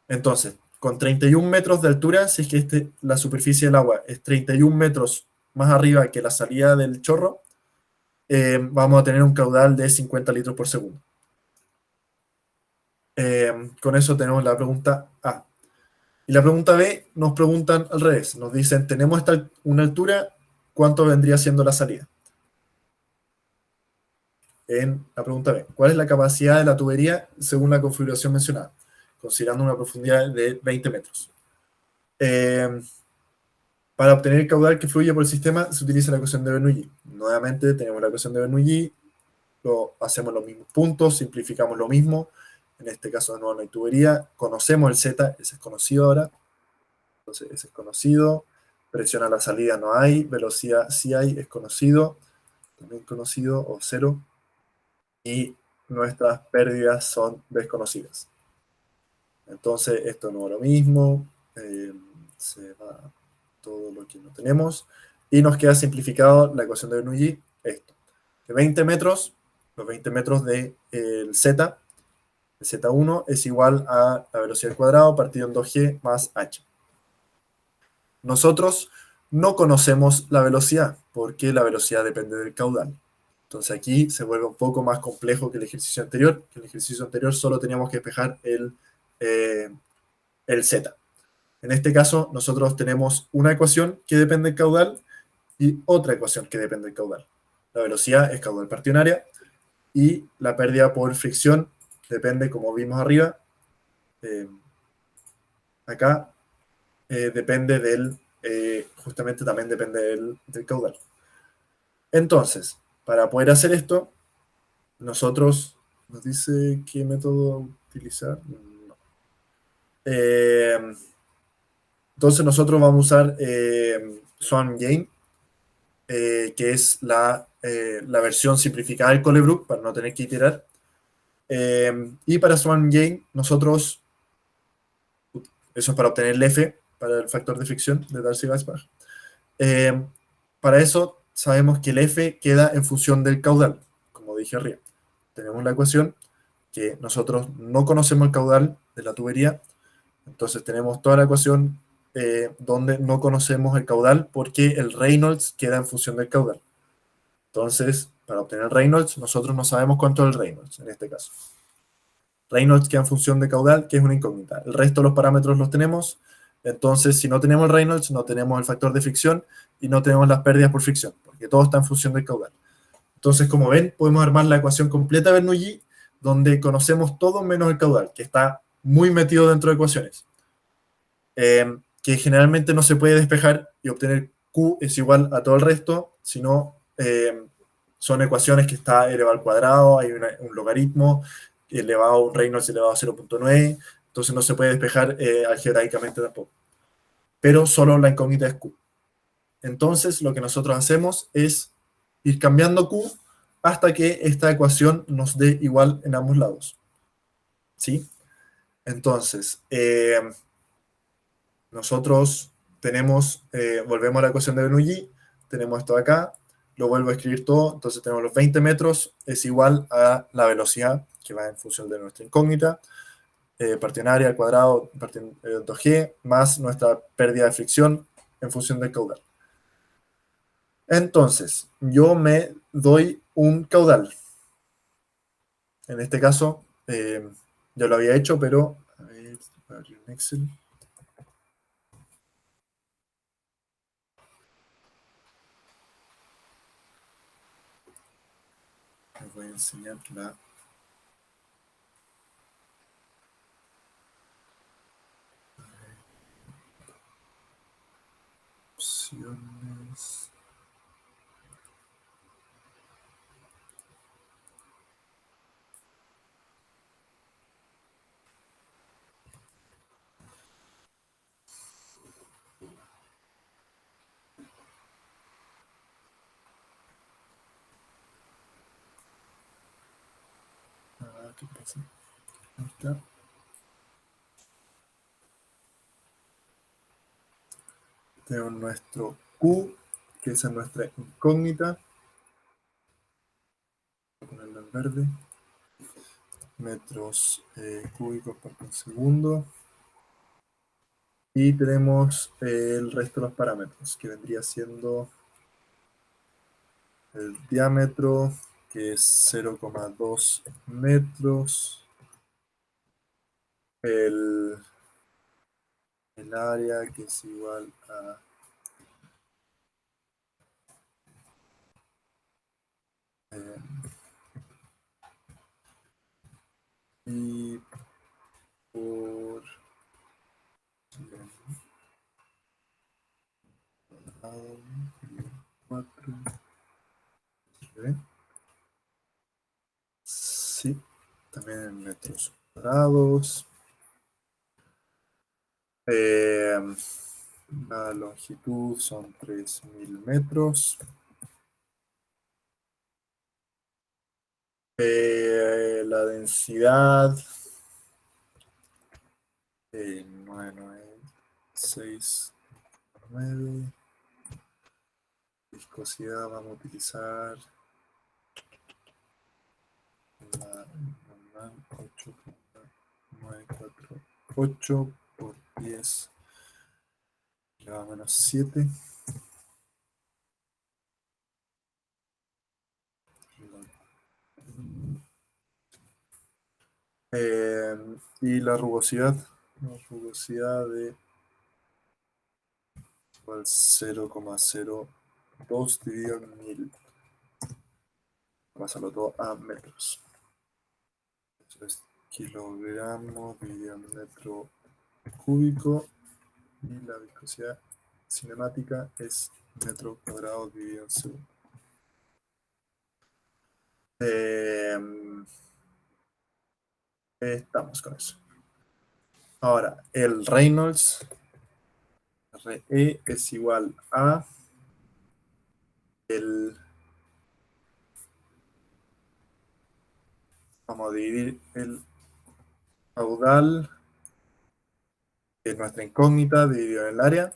Entonces, con 31 metros de altura, si es que la superficie del agua es 31 metros más arriba que la salida del chorro, vamos a tener un caudal de 50 litros por segundo. Con eso tenemos la pregunta A. Y la pregunta B nos preguntan al revés. Nos dicen, tenemos una altura, ¿cuánto vendría siendo la salida? En la pregunta B, ¿cuál es la capacidad de la tubería según la configuración mencionada? Considerando una profundidad de 20 metros. Para obtener el caudal que fluye por el sistema, se utiliza la ecuación de Bernoulli. Nuevamente tenemos la ecuación de Bernoulli, hacemos los mismos puntos, simplificamos lo mismo. En este caso de nuevo no hay tubería. Conocemos el Z, ese es conocido ahora. Entonces ese es conocido. presión a la salida no hay, velocidad sí hay, es conocido, también conocido, o cero, y nuestras pérdidas son desconocidas. Entonces, esto no es lo mismo, se va todo lo que no tenemos, y nos queda simplificado la ecuación de Bernoulli, esto. De 20 metros, los 20 metros del Z, el Z1 es igual a la velocidad al cuadrado partido en 2g más h. Nosotros no conocemos la velocidad, porque la velocidad depende del caudal. Entonces aquí se vuelve un poco más complejo que el ejercicio anterior, que el ejercicio anterior solo teníamos que despejar el Z. En este caso, nosotros tenemos una ecuación que depende del caudal y otra ecuación que depende del caudal. La velocidad es caudal partido en área y la pérdida por fricción depende, como vimos arriba, acá depende justamente también depende del caudal. Entonces, para poder hacer esto, nosotros, ¿nos dice qué método utilizar? No. Entonces nosotros vamos a usar Swan-Game, que es la versión simplificada del Colebrook, para no tener que iterar. Y para Swan-Game, nosotros, eso es para obtener el F, para el factor de fricción de Darcy-Weisbach. Para eso sabemos que el F queda en función del caudal, como dije arriba. Tenemos la ecuación que nosotros no conocemos el caudal de la tubería, entonces tenemos toda la ecuación donde no conocemos el caudal porque el Reynolds queda en función del caudal. Entonces, para obtener Reynolds, nosotros no sabemos cuánto es el Reynolds en este caso. Reynolds queda en función de caudal, que es una incógnita. El resto de los parámetros los tenemos. Entonces, si no tenemos el Reynolds, no tenemos el factor de fricción y no tenemos las pérdidas por fricción, porque todo está en función del caudal. Entonces, como ven, podemos armar la ecuación completa de Bernoulli, donde conocemos todo menos el caudal, que está muy metido dentro de ecuaciones. Que generalmente no se puede despejar y obtener Q es igual a todo el resto, sino son ecuaciones que está elevado al cuadrado, hay un logaritmo, elevado un Reynolds elevado a 0.9, entonces no se puede despejar algebraicamente tampoco. Pero solo la incógnita es Q. Entonces lo que nosotros hacemos es ir cambiando Q hasta que esta ecuación nos dé igual en ambos lados. ¿Sí? Entonces, nosotros tenemos, volvemos a la ecuación de Bernoulli, tenemos esto de acá, lo vuelvo a escribir todo, entonces tenemos los 20 metros, es igual a la velocidad, que va en función de nuestra incógnita, partido en área al cuadrado, partido en 2g, más nuestra pérdida de fricción en función del caudal. Entonces, yo me doy un caudal. En este caso, yo lo había hecho, pero a ver, voy a abrir un Excel. Les voy a enseñar la opciones. ¿Qué pasa? Ahí está. Tenemos nuestro Q, que esa es nuestra incógnita. Voy a ponerlo en verde. Metros cúbicos por segundo. Y tenemos el resto de los parámetros, que vendría siendo el diámetro, que es 0,2 metros. El área, que es igual a y por 4. Sí, también en metros cuadrados. La longitud son 3000 metros. La densidad 996,9. Viscosidad vamos a utilizar la normal 8,948 por 10 elevado a menos 7. Y la rugosidad de igual 0,02 dividido en 1000. Pasarlo todo a metros. Eso es kilogramos dividido en metro cúbico. Y la viscosidad cinemática es metro cuadrado dividido en segundo. Estamos con eso. Ahora, el Reynolds RE es igual a vamos a dividir el caudal de nuestra incógnita dividido en el área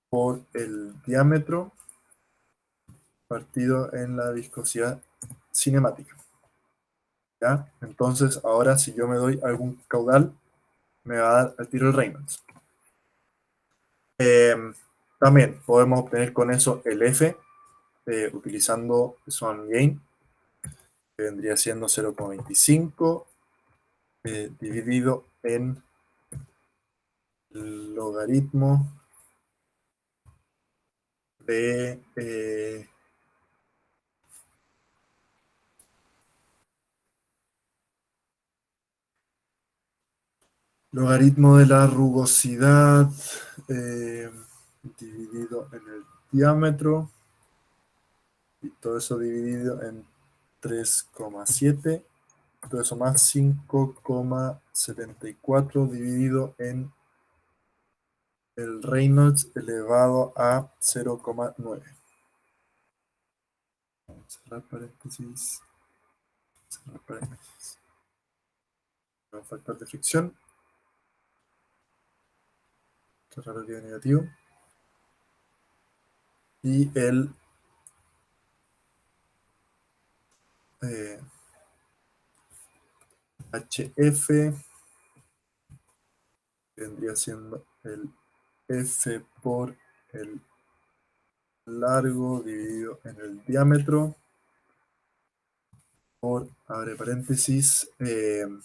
por el diámetro partido en la viscosidad cinemática. ¿Ya? Entonces, ahora si yo me doy algún caudal, me va a dar al tiro el Reynolds. También podemos obtener con eso el F, utilizando Swan Gain, que vendría siendo 0,25 dividido en el logaritmo de la rugosidad dividido en el diámetro, y todo eso dividido en 3,7, todo eso más 5,74 dividido en el Reynolds elevado a 0,9. Cerrar paréntesis. Cerrar paréntesis. Un factor de fricción. Qué raro que es negativo. Y el HF vendría siendo el F por el largo dividido en el diámetro por, abre paréntesis, el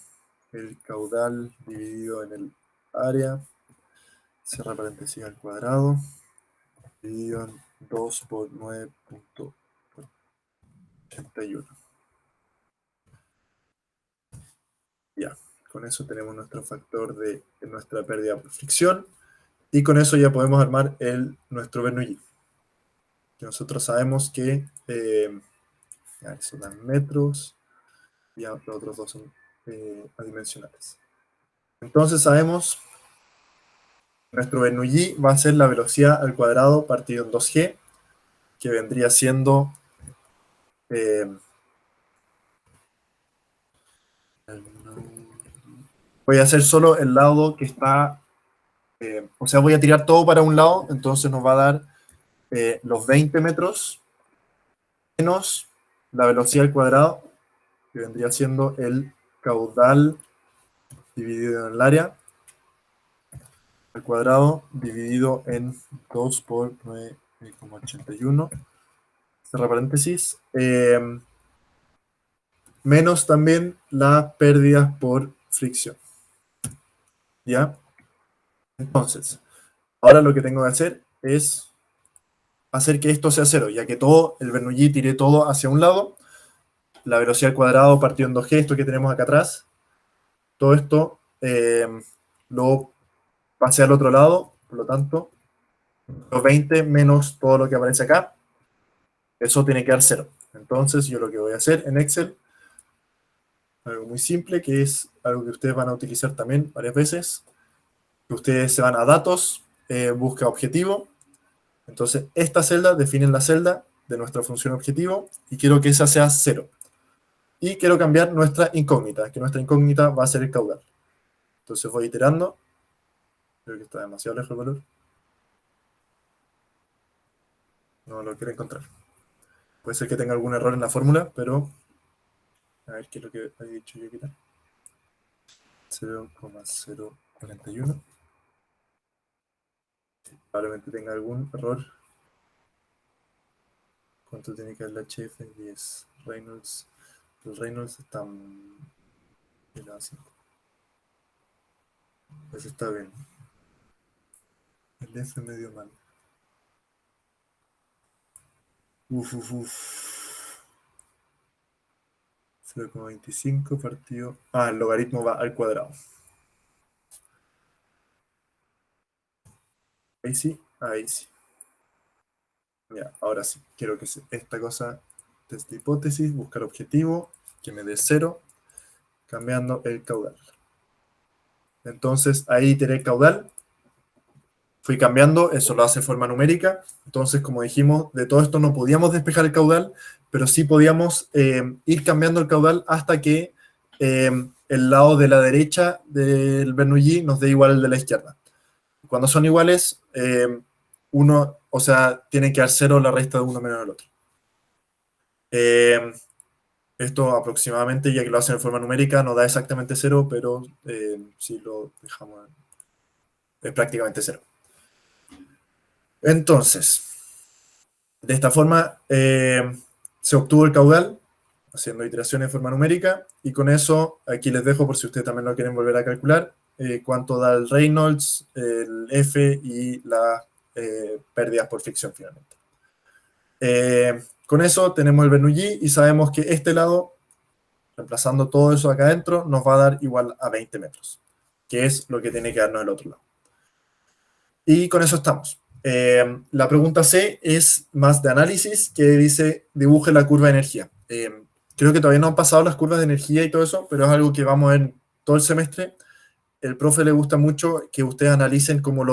caudal dividido en el área, cierra paréntesis al cuadrado, dividido en 2 por 9,81. Ya, con eso tenemos nuestro factor de nuestra pérdida por fricción, y con eso ya podemos armar nuestro Bernoulli. Que nosotros sabemos que eso dan metros, y los otros dos son adimensionales. Entonces sabemos que nuestro Bernoulli va a ser la velocidad al cuadrado partido en 2g, que vendría siendo voy a hacer solo el lado que está, o sea, voy a tirar todo para un lado, entonces nos va a dar los 20 metros menos la velocidad al cuadrado, que vendría siendo el caudal dividido en el área al cuadrado dividido en 2 por 9,81, cerra paréntesis, menos también las pérdidas por fricción. ¿Ya? Entonces, ahora lo que tengo que hacer es hacer que esto sea cero, ya que todo, el Bernoulli tire todo hacia un lado, la velocidad al cuadrado partido en 2g, esto que tenemos acá atrás, todo esto lo pasé al otro lado, por lo tanto, los 20 menos todo lo que aparece acá, eso tiene que dar 0. Entonces, yo lo que voy a hacer en Excel, algo muy simple, que es algo que ustedes van a utilizar también varias veces. Que ustedes se van a datos, busca objetivo. Entonces, esta celda define la celda de nuestra función objetivo y quiero que esa sea 0. Y quiero cambiar nuestra incógnita, que nuestra incógnita va a ser el caudal. Entonces voy iterando. Creo que está demasiado lejos el valor. No lo quiero encontrar. Puede ser que tenga algún error en la fórmula, pero a ver qué es lo que he dicho yo aquí. 0,041. Probablemente tenga algún error. ¿Cuánto tiene que dar el HF? 10. Reynolds. Los Reynolds están en la 5. Eso está bien. El F me dio mal. Uf. 0,25 partido. El logaritmo va al cuadrado. Ahí sí. Ya, ahora sí. Quiero que esta cosa, test de hipótesis, buscar objetivo, que me dé 0, cambiando el caudal. Entonces, ahí iteré el caudal. Fui cambiando, eso lo hace de forma numérica. Entonces, como dijimos, de todo esto no podíamos despejar el caudal, pero sí podíamos ir cambiando el caudal hasta que el lado de la derecha del Bernoulli nos dé igual al de la izquierda. Cuando son iguales, uno, o sea, tiene que dar 0 la resta de uno menos el otro. Esto aproximadamente, ya que lo hacen en forma numérica, no da exactamente 0, pero si lo dejamos, es prácticamente 0. Entonces, de esta forma se obtuvo el caudal, haciendo iteraciones de forma numérica, y con eso, aquí les dejo por si ustedes también lo quieren volver a calcular, cuánto da el Reynolds, el F y las pérdidas por fricción finalmente. Con eso tenemos el Bernoulli y sabemos que este lado, reemplazando todo eso acá adentro, nos va a dar igual a 20 metros, que es lo que tiene que darnos el otro lado. Y con eso estamos. La pregunta C es más de análisis, que dice, dibuje la curva de energía. Creo que todavía no han pasado las curvas de energía y todo eso, pero es algo que vamos a ver todo el semestre. El profe le gusta mucho que ustedes analicen como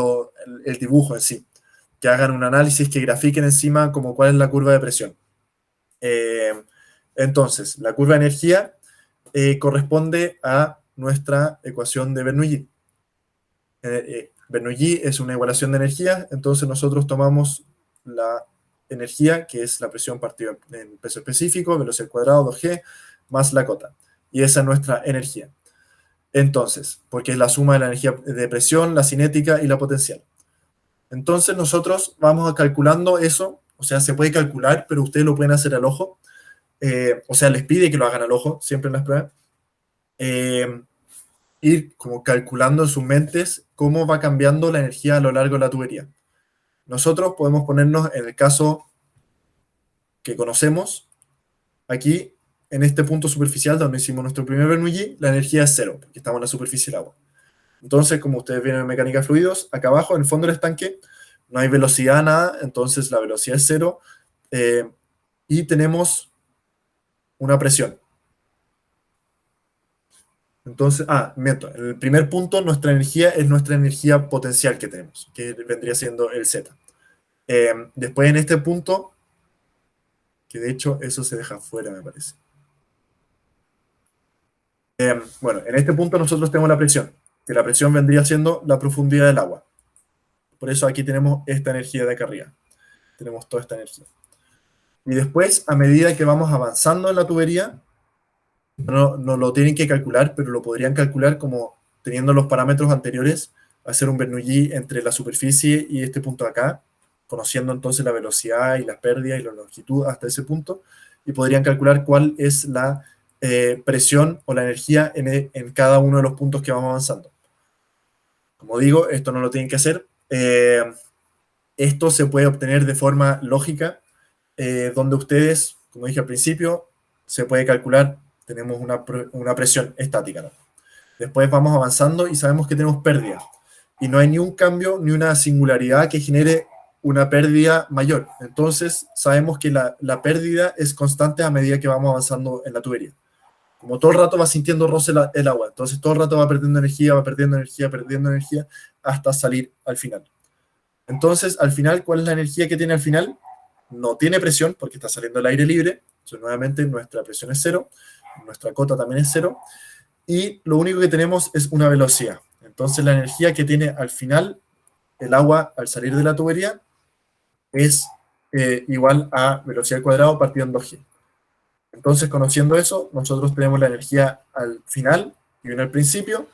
el dibujo en sí, que hagan un análisis, que grafiquen encima como cuál es la curva de presión. Entonces, la curva de energía corresponde a nuestra ecuación de Bernoulli. Bernoulli es una igualación de energía, entonces nosotros tomamos la energía, que es la presión partida en peso específico, velocidad al cuadrado, 2G, más la cota. Y esa es nuestra energía. Entonces, porque es la suma de la energía de presión, la cinética y la potencial. Entonces nosotros vamos calculando eso, o sea, se puede calcular, pero ustedes lo pueden hacer al ojo. O sea, les pide que lo hagan al ojo, siempre en las pruebas. Ir como calculando en sus mentes cómo va cambiando la energía a lo largo de la tubería. Nosotros podemos ponernos en el caso que conocemos, aquí, en este punto superficial donde hicimos nuestro primer Bernoulli, la energía es 0, porque estamos en la superficie del agua. Entonces, como ustedes ven en mecánica de fluidos, acá abajo, en el fondo del estanque, no hay velocidad, nada, entonces la velocidad es 0, y tenemos una presión. Entonces, miento, en el primer punto nuestra energía es nuestra energía potencial que tenemos, que vendría siendo el Z. Después en este punto, que de hecho eso se deja fuera, me parece. Bueno, en este punto nosotros tenemos la presión, que la presión vendría siendo la profundidad del agua. Por eso aquí tenemos esta energía de acá arriba. Tenemos toda esta energía. Y después, a medida que vamos avanzando en la tubería, no lo tienen que calcular, pero lo podrían calcular como teniendo los parámetros anteriores, hacer un Bernoulli entre la superficie y este punto de acá, conociendo entonces la velocidad y las pérdidas y la longitud hasta ese punto, y podrían calcular cuál es la presión o la energía en cada uno de los puntos que vamos avanzando. Como digo, esto no lo tienen que hacer. Esto se puede obtener de forma lógica, donde ustedes, como dije al principio, se puede calcular, tenemos una presión estática, ¿no? Después vamos avanzando y sabemos que tenemos pérdida. Y no hay ni un cambio ni una singularidad que genere una pérdida mayor. Entonces sabemos que la pérdida es constante a medida que vamos avanzando en la tubería. como todo el rato va sintiendo roce el agua, entonces todo el rato va perdiendo energía, perdiendo energía, hasta salir al final. Entonces, al final, ¿cuál es la energía que tiene al final? No tiene presión porque está saliendo el aire libre, entonces nuevamente nuestra presión es cero, nuestra cota también es cero, y lo único que tenemos es una velocidad. Entonces, la energía que tiene al final el agua al salir de la tubería es igual a velocidad al cuadrado partido en 2G. Entonces, conociendo eso, nosotros tenemos la energía al final y una al principio,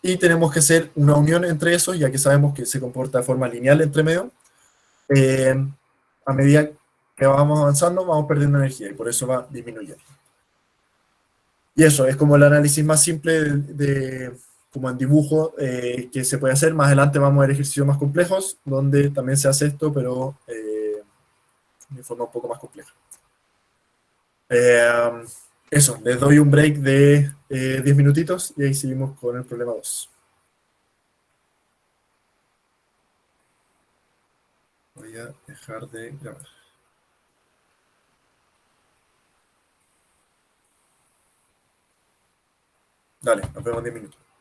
y tenemos que hacer una unión entre esos, ya que sabemos que se comporta de forma lineal entre medio. Eh, a medida que vamos avanzando, vamos perdiendo energía, y por eso va disminuyendo. Y eso es como el análisis más simple como en dibujo que se puede hacer. Más adelante vamos a ver ejercicios más complejos, donde también se hace esto, pero de forma un poco más compleja. Eso, les doy un break de 10 minutitos y ahí seguimos con el problema 2. Voy a dejar de grabar. Dale, nos vemos en 10 minutos.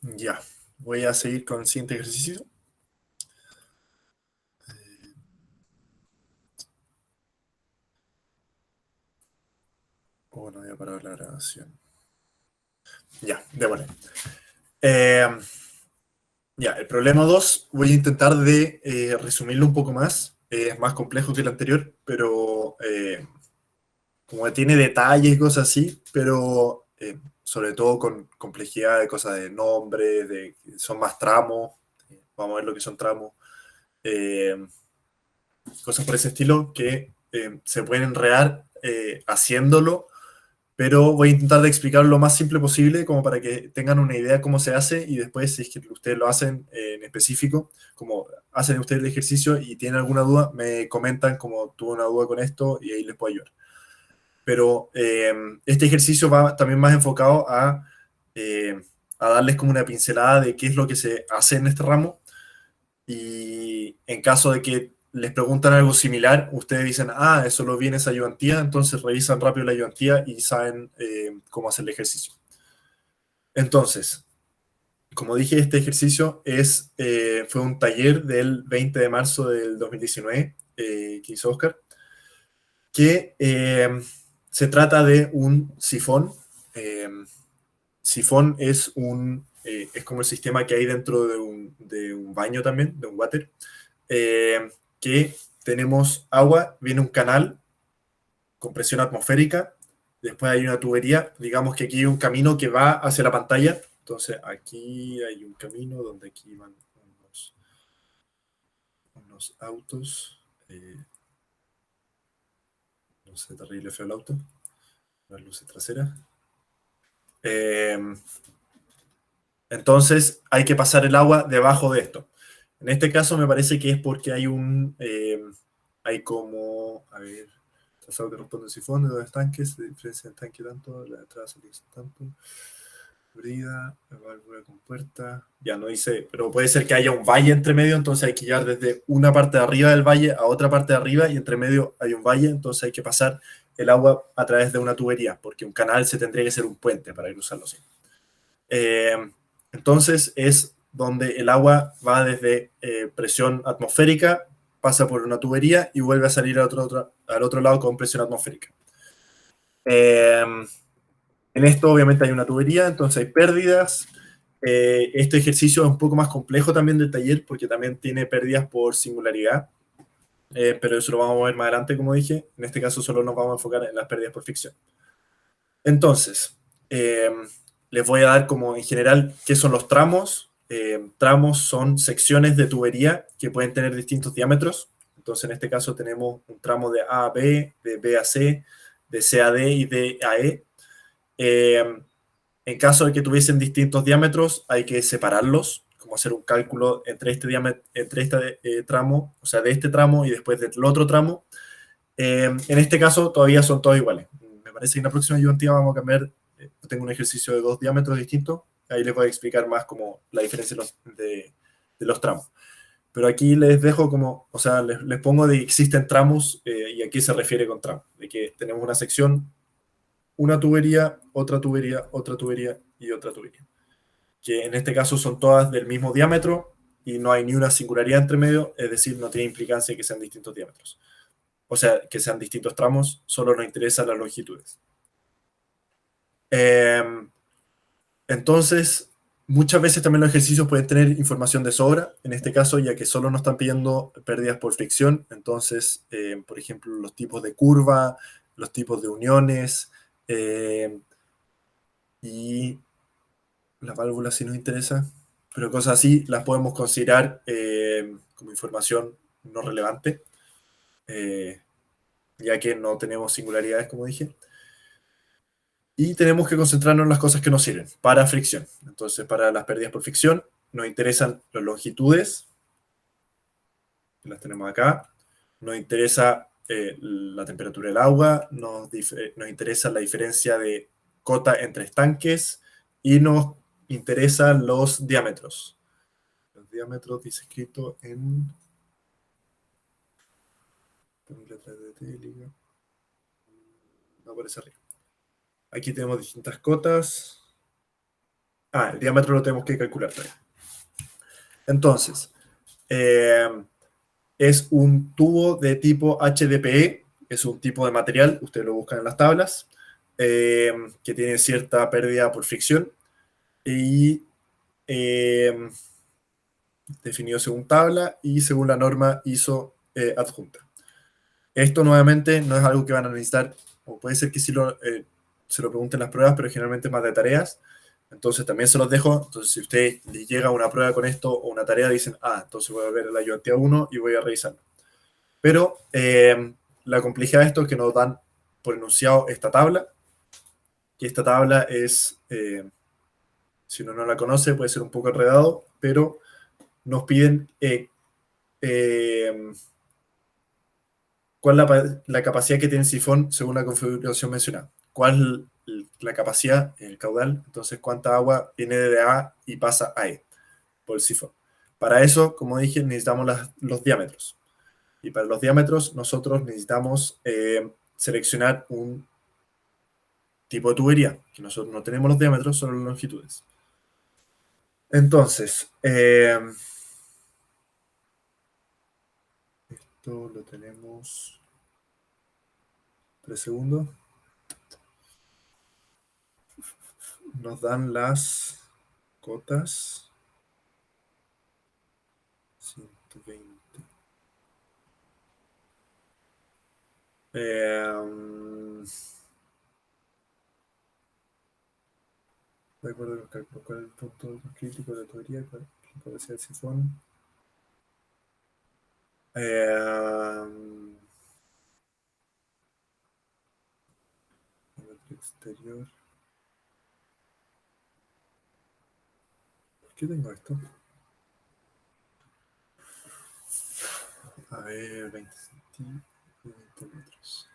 Ya, voy a seguir con el siguiente ejercicio. Bueno, voy a parar la grabación. Ya, démosle. Eh, ya, el problema 2 voy a intentar de resumirlo un poco más. Es más complejo que el anterior, pero como que tiene detalles y cosas así, pero sobre todo con complejidad de cosas de nombre, son más tramos. Vamos a ver lo que son tramos. Eh, Cosas por ese estilo que se pueden enredar haciéndolo, pero voy a intentar de explicarlo lo más simple posible como para que tengan una idea cómo se hace y después si es que ustedes lo hacen en específico, como hacen ustedes el ejercicio y tienen alguna duda, me comentan como tuve una duda con esto y ahí les puedo ayudar. Pero este ejercicio va también más enfocado a darles como una pincelada de qué es lo que se hace en este ramo y en caso de que les preguntan algo similar, ustedes dicen, ah, eso lo vi en esa ayudantía, entonces revisan rápido la ayudantía y saben cómo hacer el ejercicio. Entonces, como dije, este ejercicio fue un taller del 20 de marzo del 2019 que hizo Oscar, que se trata de un sifón. Eh, Sifón es como el sistema que hay dentro de un baño también, de un water, que tenemos agua, viene un canal con presión atmosférica, después hay una tubería, digamos que aquí hay un camino que va hacia la pantalla, entonces aquí hay un camino donde aquí van unos autos, no sé, terrible feo el auto, las luces traseras. Entonces hay que pasar el agua debajo de esto. En este caso me parece que es porque hay como, a ver, trazado que responde el sifón de dos estanques, de diferencia del tanque tanto, la entrada salida tanto, brida, la válvula con puerta, ya no dice, pero puede ser que haya un valle entre medio, entonces hay que llegar desde una parte de arriba del valle a otra parte de arriba y entre medio hay un valle, entonces hay que pasar el agua a través de una tubería, porque un canal se tendría que ser un puente para cruzarlo así. Eh, entonces es donde el agua va desde presión atmosférica, pasa por una tubería y vuelve a salir al otro lado con presión atmosférica. En esto obviamente hay una tubería, entonces hay pérdidas. Este ejercicio es un poco más complejo también del taller porque también tiene pérdidas por singularidad, pero eso lo vamos a ver más adelante, como dije. En este caso solo nos vamos a enfocar en las pérdidas por fricción. Entonces, les voy a dar como en general qué son los tramos. Tramos son secciones de tubería que pueden tener distintos diámetros. Entonces, en este caso tenemos un tramo de A a B, de B a C, de C a D y de A a E. En caso de que tuviesen distintos diámetros, hay que separarlos, como hacer un cálculo entre este tramo, o sea, de este tramo y después del otro tramo. En este caso, todavía son todos iguales. Me parece que en la próxima ayudantia vamos a cambiar. Tengo un ejercicio de dos diámetros distintos. Ahí les voy a explicar más como la diferencia de los tramos. Pero aquí les dejo como, o sea, les pongo de que existen tramos y a qué se refiere con tramos. De que tenemos una sección, una tubería, otra tubería, otra tubería y otra tubería. Que en este caso son todas del mismo diámetro y no hay ni una singularidad entre medio, es decir, no tiene implicancia que sean distintos diámetros. O sea, que sean distintos tramos, solo nos interesan las longitudes. Entonces, muchas veces también los ejercicios pueden tener información de sobra, en este caso, ya que solo nos están pidiendo pérdidas por fricción, entonces, por ejemplo, los tipos de curva, los tipos de uniones, y las válvulas si nos interesa, pero cosas así las podemos considerar como información no relevante, ya que no tenemos singularidades, como dije. Y tenemos que concentrarnos en las cosas que nos sirven para fricción. Entonces, para las pérdidas por fricción, nos interesan las longitudes, que las tenemos acá. Nos interesa la temperatura del agua, nos interesa la diferencia de cota entre estanques y nos interesan los diámetros. Los diámetros dice escrito en letras de télica. No aparece arriba. Aquí tenemos distintas cotas. el diámetro lo tenemos que calcular todavía. Entonces, es un tubo de tipo HDPE, es un tipo de material, ustedes lo buscan en las tablas, que tiene cierta pérdida por fricción y definido según tabla y según la norma ISO adjunta. Esto nuevamente no es algo que van a necesitar, o puede ser que sí se lo pregunten las pruebas, pero generalmente es más de tareas. Entonces también se los dejo. Entonces si usted les llega una prueba con esto o una tarea, dicen, entonces voy a ver la ayudantía 1 y voy a revisarlo. Pero la complejidad de esto es que nos dan por enunciado esta tabla. Y esta tabla es, si uno no la conoce, puede ser un poco enredado, pero nos piden cuál es la capacidad que tiene el sifón según la configuración mencionada. ¿Cuál es la capacidad, el caudal? Entonces, ¿cuánta agua viene de A y pasa a E por el sifón? Para eso, como dije, necesitamos los diámetros. Y para los diámetros, nosotros necesitamos seleccionar un tipo de tubería, que nosotros no tenemos los diámetros, solo las longitudes. Entonces, esto lo tenemos 3 segundos. Nos dan las cotas 120. De acuerdo con cálculo, ¿cuál es el punto crítico de la tubería? ¿Cuál es la capacidad del sifón? Exterior. ¿Por qué tengo esto? A ver, 20 metros.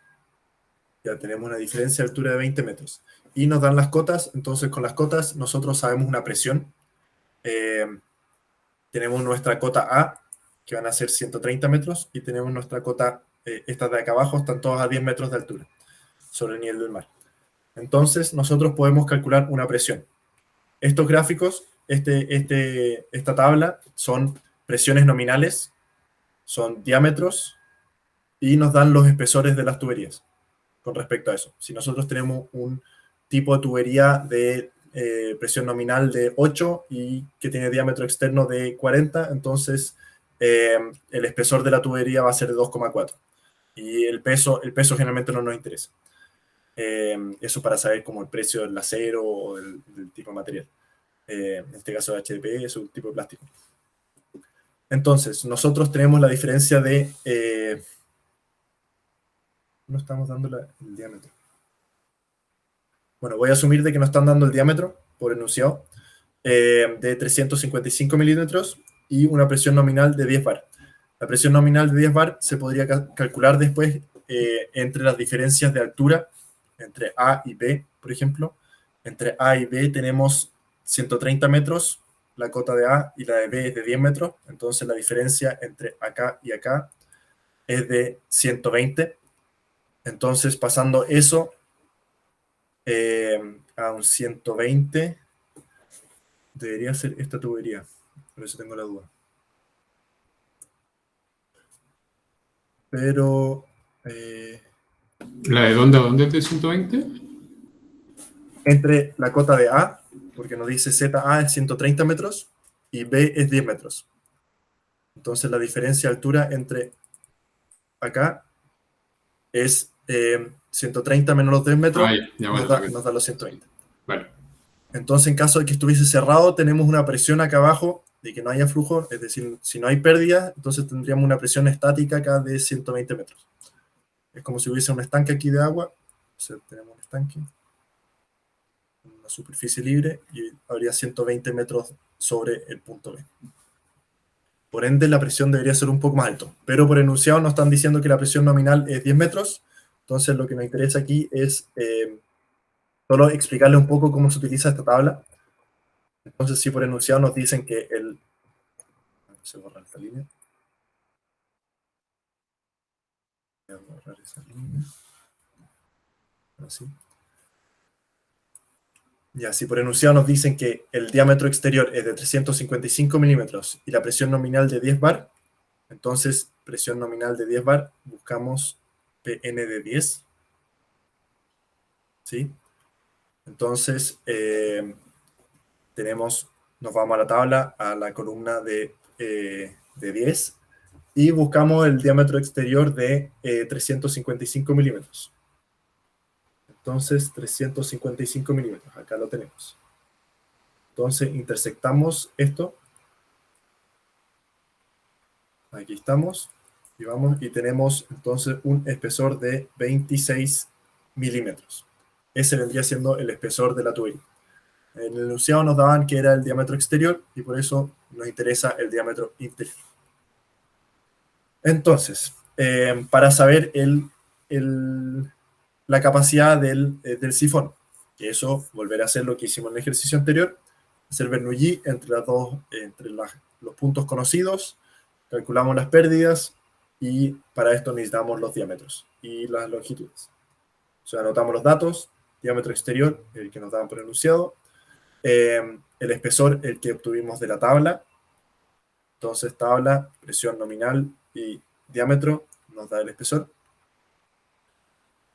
Ya tenemos una diferencia de altura de 20 metros. Y nos dan las cotas, entonces con las cotas nosotros sabemos una presión. Tenemos nuestra cota A, que van a ser 130 metros, y tenemos nuestra cota, estas de acá abajo, están todas a 10 metros de altura sobre el nivel del mar. Entonces nosotros podemos calcular una presión. Estos gráficos, esta tabla, son presiones nominales, son diámetros, y nos dan los espesores de las tuberías con respecto a eso. Si nosotros tenemos un tipo de tubería de presión nominal de 8 y que tiene diámetro externo de 40, entonces el espesor de la tubería va a ser de 2,4. Y el peso generalmente no nos interesa. Eso para saber como el precio del acero o del tipo de material. En este caso HDPE es un tipo de plástico. Entonces, nosotros tenemos la diferencia de... no estamos dando el diámetro. Bueno, voy a asumir de que nos están dando el diámetro por enunciado de 355 milímetros y una presión nominal de 10 bar. La presión nominal de 10 bar se podría calcular después entre las diferencias de altura entre A y B, por ejemplo. Entre A y B tenemos 130 metros, la cota de A, y la de B es de 10 metros. Entonces la diferencia entre acá y acá es de 120. Entonces pasando eso a un 120 debería ser esta tubería, por eso tengo la duda. Pero ¿La de dónde a dónde es de 120? entre la cota de A, porque nos dice ZA es 130 metros y B es 10 metros. Entonces la diferencia de altura entre acá es 130 menos los 10 metros, ya, nos da los 120. Vale. Entonces, en caso de que estuviese cerrado, tenemos una presión acá abajo de que no haya flujo, es decir, si no hay pérdida, entonces tendríamos una presión estática acá de 120 metros. Es como si hubiese un estanque aquí de agua, o sea, tenemos un estanque, una superficie libre, y habría 120 metros sobre el punto B. Por ende, la presión debería ser un poco más alto, pero por enunciado nos están diciendo que la presión nominal es 10 metros, entonces lo que me interesa aquí es solo explicarle un poco cómo se utiliza esta tabla. Entonces, si por enunciado nos dicen que se borra esta línea. Voy a borrar esa línea. Así. Ya, si por enunciado nos dicen que el diámetro exterior es de 355 milímetros y la presión nominal de 10 bar, entonces presión nominal de 10 bar, buscamos Pn de 10. ¿Sí? Entonces, nos vamos a la tabla, a la columna de 10, y buscamos el diámetro exterior de 355 milímetros. Entonces, 355 milímetros, acá lo tenemos. Entonces, intersectamos esto. Aquí estamos. Y vamos, y tenemos entonces un espesor de 26 milímetros. Ese vendría siendo el espesor de la tubería. En el enunciado nos daban que era el diámetro exterior y por eso nos interesa el diámetro interior. Entonces, para saber la capacidad del sifón, que eso volverá a hacer lo que hicimos en el ejercicio anterior, hacer Bernoulli entre los puntos conocidos, calculamos las pérdidas y para esto necesitamos los diámetros y las longitudes. O sea, anotamos los datos, diámetro exterior, el que nos daban por enunciado, el espesor, el que obtuvimos de la tabla. Entonces, tabla, presión nominal y diámetro nos da el espesor.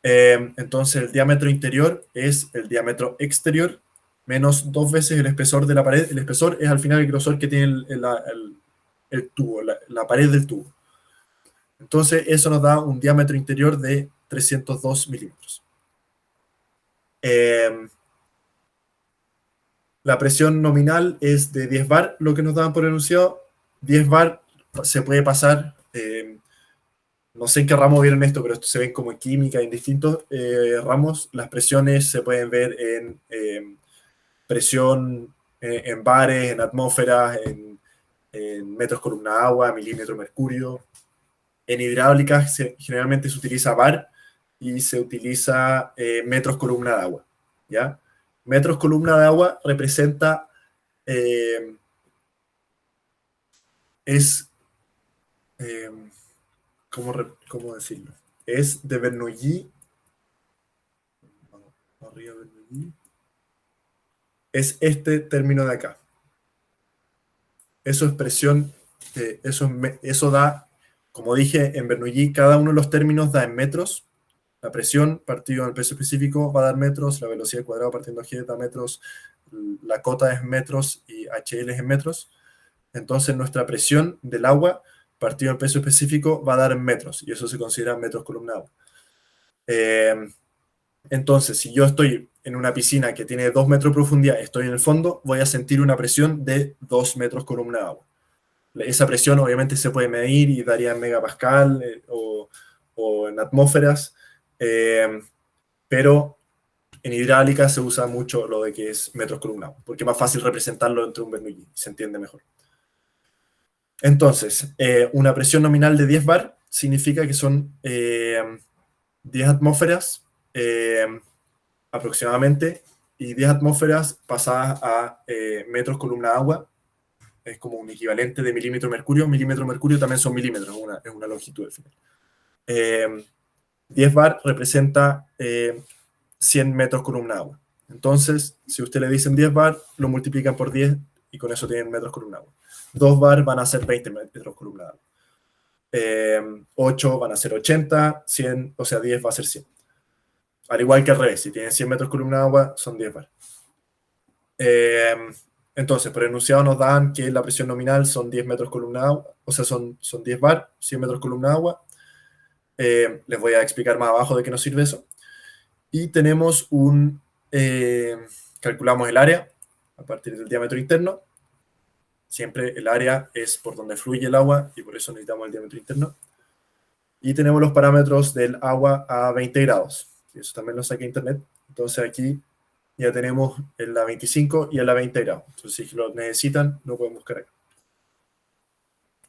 Entonces, el diámetro interior es el diámetro exterior menos 2 veces el espesor de la pared. El espesor es al final el grosor que tiene el tubo, la pared del tubo. Entonces, eso nos da un diámetro interior de 302 milímetros. La presión nominal es de 10 bar, lo que nos daban por enunciado. 10 bar se puede pasar, no sé en qué ramo vieron esto, pero esto se ve como en química, en distintos ramos. Las presiones se pueden ver en presión en bares, en atmósferas, en metros columna agua, milímetro mercurio. En hidráulica generalmente se utiliza bar y se utiliza metros columna de agua, ¿ya? Metros columna de agua representa, ¿cómo decirlo? Es de Bernoulli, arriba Bernoulli, es este término de acá. Eso es presión, eso da, como dije, en Bernoulli, cada uno de los términos da en metros. La presión partido en el peso específico va a dar metros, la velocidad al cuadrado partiendo G da metros, la cota es metros y HL es en metros. Entonces nuestra presión del agua partido en peso específico va a dar en metros, y eso se considera metros columna agua. Entonces, si yo estoy en una piscina que tiene 2 metros de profundidad, estoy en el fondo, voy a sentir una presión de 2 metros columna de agua. Esa presión obviamente se puede medir y daría en megapascal o en atmósferas, pero en hidráulica se usa mucho lo de que es metros columna agua, porque es más fácil representarlo entre un Bernoulli, se entiende mejor. Entonces, una presión nominal de 10 bar significa que son 10 atmósferas aproximadamente, y 10 atmósferas pasadas a metros columna agua, es como un equivalente de milímetro mercurio. Milímetro mercurio también son milímetros, es una longitud al final. 10 bar representa 100 metros columna agua. Entonces, si usted le dicen 10 bar, lo multiplican por 10 y con eso tienen metros columna agua. 2 bar van a ser 20 metros columna agua. 8 van a ser 80, 100, o sea, 10 va a ser 100. Al igual que al revés, si tienen 100 metros columna agua, son 10 bar. Entonces, por enunciado nos dan que la presión nominal son 10 metros columna agua, o sea, son 10 bar, 100 metros columna agua. Les voy a explicar más abajo de qué nos sirve eso. Y tenemos calculamos el área a partir del diámetro interno. Siempre el área es por donde fluye el agua y por eso necesitamos el diámetro interno. Y tenemos los parámetros del agua a 20 grados. Eso también lo saqué de internet. Entonces aquí ya tenemos en la 25 y en la 20 grados. Entonces si lo necesitan, lo pueden buscar acá.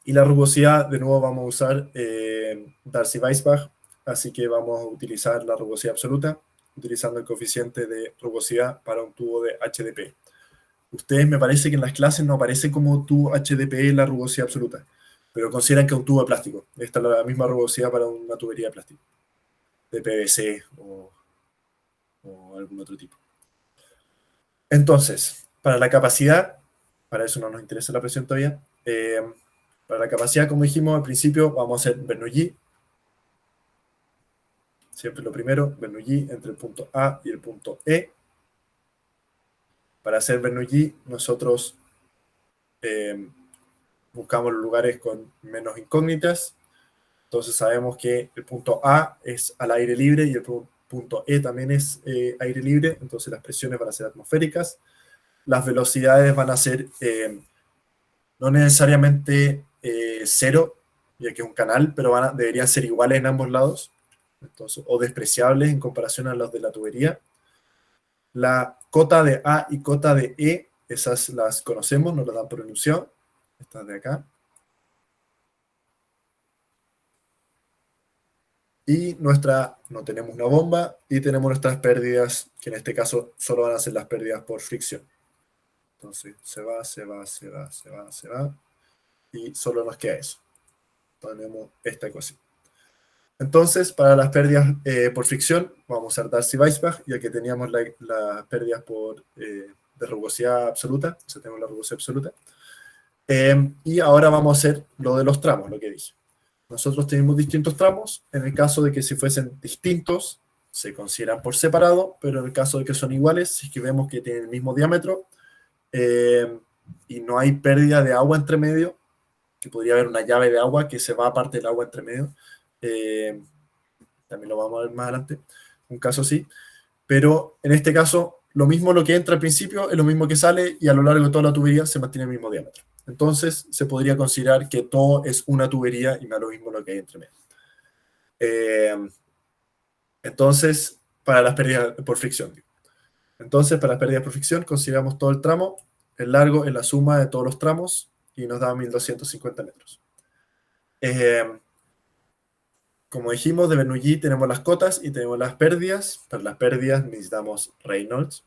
Y la rugosidad, de nuevo vamos a usar Darcy-Weisbach, así que vamos a utilizar la rugosidad absoluta, utilizando el coeficiente de rugosidad para un tubo de HDP. Ustedes me parece que en las clases no aparece como tubo HDP la rugosidad absoluta, pero consideran que es un tubo de plástico. Esta es la misma rugosidad para una tubería de plástico, de PVC o algún otro tipo. Entonces, para la capacidad, para eso no nos interesa la presión todavía, para la capacidad, como dijimos al principio, vamos a hacer Bernoulli. Siempre lo primero, Bernoulli entre el punto A y el punto E. Para hacer Bernoulli, nosotros buscamos los lugares con menos incógnitas. Entonces sabemos que el punto A es al aire libre y el punto E también es aire libre. Entonces las presiones van a ser atmosféricas. Las velocidades van a ser no necesariamente cero, ya que es un canal, pero deberían ser iguales en ambos lados. Entonces, o despreciables en comparación a los de la tubería. La cota de A y cota de E, esas las conocemos, nos las dan por enunciado. Estas de acá. Y no tenemos una bomba y tenemos nuestras pérdidas, que en este caso solo van a ser las pérdidas por fricción. Entonces se va, y solo nos queda eso. Tenemos esta ecuación. Entonces, para las pérdidas por fricción, vamos a usar Darcy-Weisbach, ya que teníamos las pérdidas de rugosidad absoluta, o sea, tenemos la rugosidad absoluta. Y ahora vamos a hacer lo de los tramos, lo que dije. Nosotros tenemos distintos tramos. En el caso de que si fuesen distintos, se consideran por separado, pero en el caso de que son iguales, si es que vemos que tienen el mismo diámetro y no hay pérdida de agua entre medio, que podría haber una llave de agua que se va aparte del agua entre medio, también lo vamos a ver más adelante, un caso así, pero en este caso, lo mismo lo que entra al principio es lo mismo que sale y a lo largo de toda la tubería se mantiene el mismo diámetro. Entonces, se podría considerar que todo es una tubería y me da lo mismo lo que hay entre medio. Entonces, para las pérdidas por fricción. Entonces, para las pérdidas por fricción, consideramos todo el tramo, el largo es la suma de todos los tramos y nos da 1250 metros. Como dijimos, de Bernoulli tenemos las cotas y tenemos las pérdidas. Para las pérdidas necesitamos Reynolds.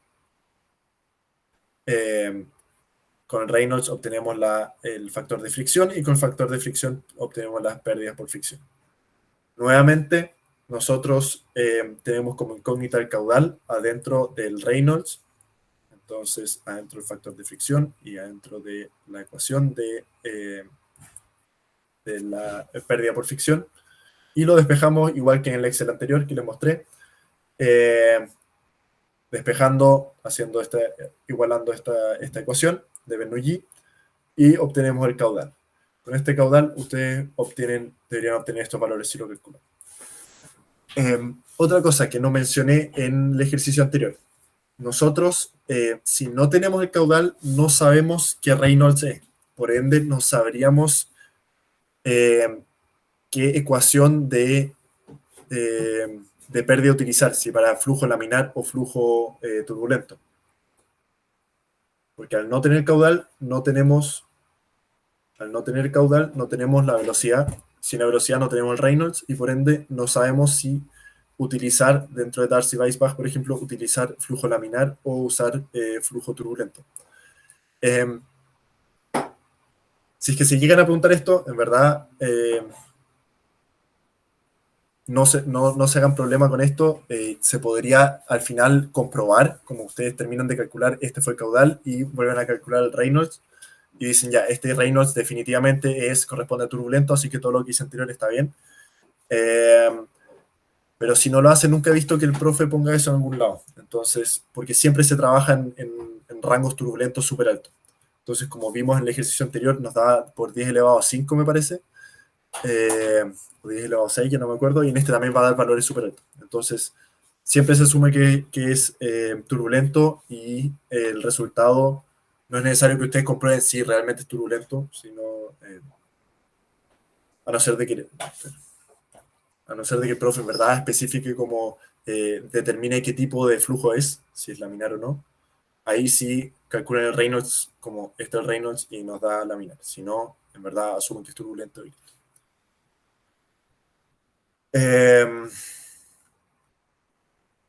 Con el Reynolds obtenemos el factor de fricción y con el factor de fricción obtenemos las pérdidas por fricción. Nuevamente, nosotros tenemos como incógnita el caudal adentro del Reynolds. Entonces, adentro del factor de fricción y adentro de la ecuación de la pérdida por fricción. Y lo despejamos igual que en el Excel anterior que les mostré. Despejando, igualando esta ecuación de Bernoulli y obtenemos el caudal. Con este caudal ustedes deberían obtener estos valores si lo calculan. Otra cosa que no mencioné en el ejercicio anterior. Nosotros, si no tenemos el caudal, no sabemos qué Reynolds es. Por ende, no sabríamos qué ecuación de pérdida utilizar, si para flujo laminar o flujo turbulento. Porque al no tener caudal, no tenemos la velocidad. Sin la velocidad no tenemos el Reynolds y por ende no sabemos si utilizar dentro de Darcy-Weisbach, por ejemplo, utilizar flujo laminar o usar flujo turbulento. Si es que se llegan a preguntar esto, en verdad no se hagan problema con esto. Se podría al final comprobar, como ustedes terminan de calcular, este fue el caudal y vuelven a calcular el Reynolds y dicen ya, este Reynolds definitivamente corresponde a turbulento, así que todo lo que hice anterior está bien. Pero si no lo hace, nunca he visto que el profe ponga eso en algún lado. Entonces, porque siempre se trabaja en rangos turbulentos súper altos. Entonces, como vimos en el ejercicio anterior, nos da por 10 elevado a 5, me parece. O 10 elevado a 6, ya no me acuerdo. Y en este también va a dar valores súper altos. Entonces, siempre se asume que es turbulento y el resultado no es necesario que ustedes comprueben si realmente es turbulento, sino a no ser de que el profe en verdad especifique como determine qué tipo de flujo es, si es laminar o no. Ahí sí calculan el Reynolds como este es el Reynolds y nos da laminar. Si no, en verdad asumen que es turbulento.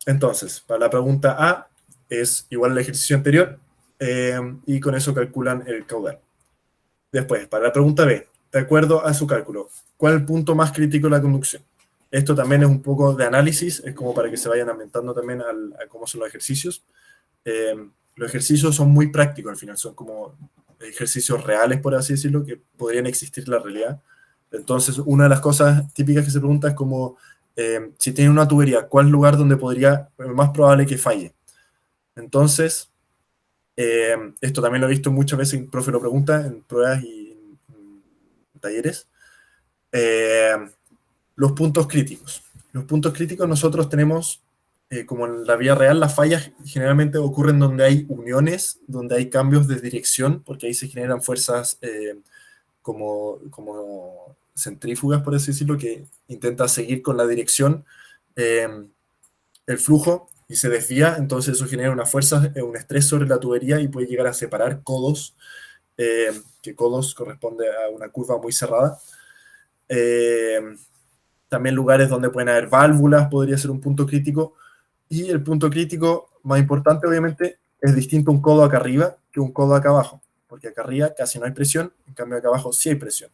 Entonces, para la pregunta A es igual al ejercicio anterior y con eso calculan el caudal. Después, para la pregunta B, de acuerdo a su cálculo, ¿cuál es el punto más crítico de la conducción? Esto también es un poco de análisis, es como para que se vayan ambientando también a cómo son los ejercicios. Los ejercicios son muy prácticos al final, son como ejercicios reales, por así decirlo, que podrían existir en la realidad. Entonces, una de las cosas típicas que se pregunta es como, si tiene una tubería, ¿cuál lugar donde podría, más probable que falle? Entonces, esto también lo he visto muchas veces, el profe lo pregunta en pruebas y en talleres. Los puntos críticos. Los puntos críticos nosotros tenemos, como en la vida real, las fallas generalmente ocurren donde hay uniones, donde hay cambios de dirección, porque ahí se generan fuerzas como centrífugas, por así decirlo, que intenta seguir con la dirección el flujo y se desvía, entonces eso genera una fuerza, un estrés sobre la tubería y puede llegar a separar codos, que codos corresponde a una curva muy cerrada. También lugares donde pueden haber válvulas podría ser un punto crítico. Y el punto crítico más importante, obviamente, es distinto un codo acá arriba que un codo acá abajo, porque acá arriba casi no hay presión, en cambio acá abajo sí hay presión.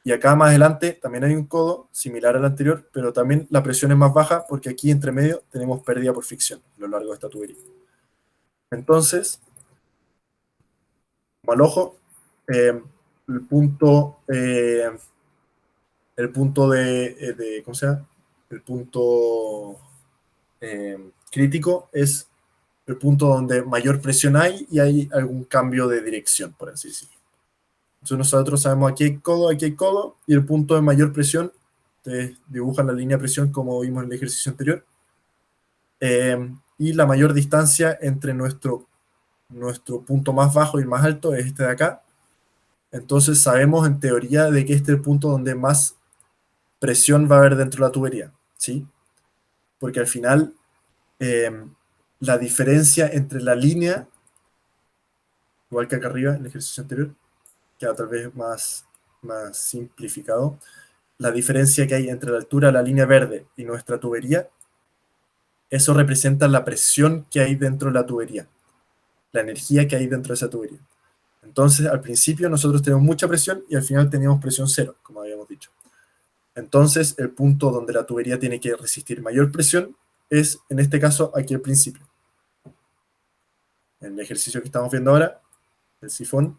Y acá más adelante también hay un codo similar al anterior, pero también la presión es más baja porque aquí entre medio tenemos pérdida por fricción a lo largo de esta tubería. Entonces, como al ojo, el punto ¿cómo se llama? El punto crítico es el punto donde mayor presión hay y hay algún cambio de dirección, por así decirlo. Entonces nosotros sabemos aquí hay codo, y el punto de mayor presión, ustedes dibujan la línea de presión como vimos en el ejercicio anterior, y la mayor distancia entre nuestro punto más bajo y el más alto es este de acá. Entonces sabemos en teoría de que este es el punto donde más presión va a haber dentro de la tubería, ¿sí? Porque al final la diferencia entre la línea, igual que acá arriba en el ejercicio anterior, queda tal vez más simplificado, la diferencia que hay entre la altura de la línea verde y nuestra tubería, eso representa la presión que hay dentro de la tubería, la energía que hay dentro de esa tubería. Entonces, al principio nosotros tenemos mucha presión y al final teníamos presión cero, como habíamos dicho. Entonces, el punto donde la tubería tiene que resistir mayor presión es, en este caso, aquí al principio. En el ejercicio que estamos viendo ahora, el sifón,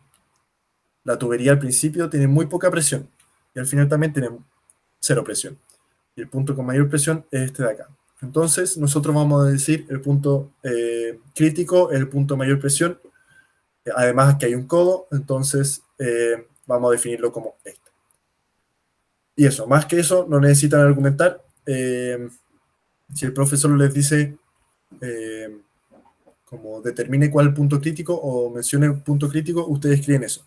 la tubería al principio tiene muy poca presión y al final también tiene cero presión. Y el punto con mayor presión es este de acá. Entonces, nosotros vamos a decir el punto crítico es el punto de mayor presión. Además que hay un codo, entonces vamos a definirlo como este. Y eso, más que eso, no necesitan argumentar. Si el profesor les dice como determine cuál es el punto crítico o mencione el punto crítico, ustedes escriben eso.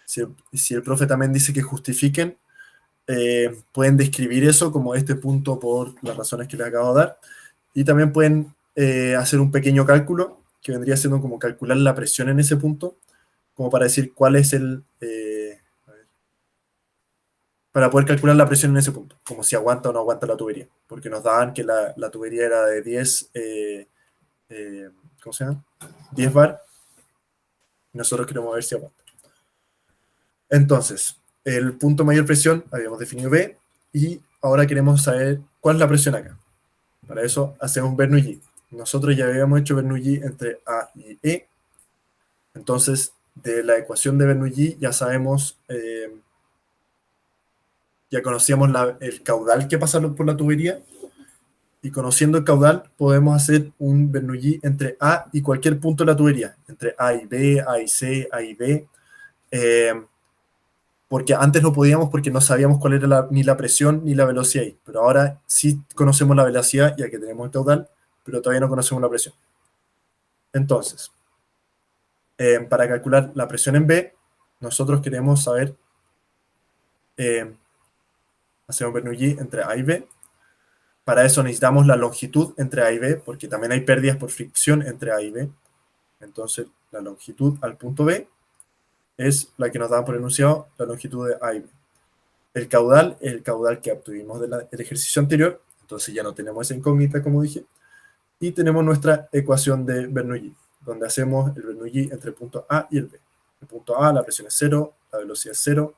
Si el profe también dice que justifiquen, pueden describir eso como este punto por las razones que les acabo de dar. Y también pueden hacer un pequeño cálculo, que vendría siendo como calcular la presión en ese punto, como para decir cuál es para poder calcular la presión en ese punto, como si aguanta o no aguanta la tubería, porque nos daban que la tubería era de 10, ¿cómo se llama? 10 bar, y nosotros queremos ver si aguanta. Entonces, el punto de mayor presión habíamos definido B, y ahora queremos saber cuál es la presión acá. Para eso hacemos Bernoulli. Nosotros ya habíamos hecho Bernoulli entre A y E, entonces de la ecuación de Bernoulli ya sabemos, ya conocíamos el caudal que pasa por la tubería, y conociendo el caudal podemos hacer un Bernoulli entre A y cualquier punto de la tubería, entre A y B, A y C, A y B, porque antes no podíamos porque no sabíamos cuál era ni la presión ni la velocidad ahí, pero ahora sí conocemos la velocidad ya que tenemos el caudal, pero todavía no conocemos la presión. Entonces, para calcular la presión en B, nosotros queremos saber, hacemos Bernoulli entre A y B. Para eso necesitamos la longitud entre A y B, porque también hay pérdidas por fricción entre A y B. Entonces, la longitud al punto B es la que nos daban por enunciado, la longitud de A y B. El caudal es el caudal que obtuvimos del ejercicio anterior, entonces ya no tenemos esa incógnita, como dije, y tenemos nuestra ecuación de Bernoulli, donde hacemos el Bernoulli entre el punto A y el B. El punto A, la presión es 0, la velocidad es 0,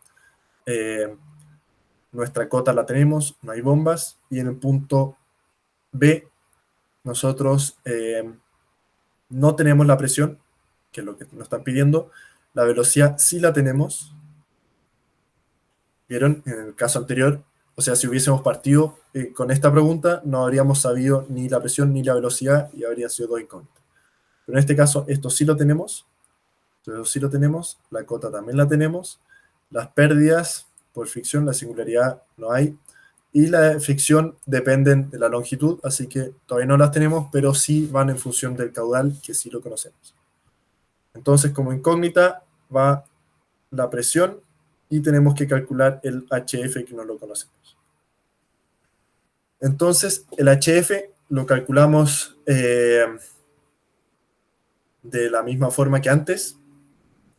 nuestra cota la tenemos, no hay bombas, y en el punto B nosotros no tenemos la presión, que es lo que nos están pidiendo. La velocidad sí la tenemos. ¿Vieron? En el caso anterior, o sea, si hubiésemos partido con esta pregunta, no habríamos sabido ni la presión ni la velocidad y habrían sido dos incógnitas. Pero en este caso, esto sí lo tenemos. Entonces, sí lo tenemos. La cota también la tenemos. Las pérdidas por fricción, la singularidad no hay. Y la fricción dependen de la longitud, así que todavía no las tenemos, pero sí van en función del caudal, que sí lo conocemos. Entonces, como incógnita va la presión y tenemos que calcular el HF, que no lo conocemos. Entonces, el HF lo calculamos de la misma forma que antes,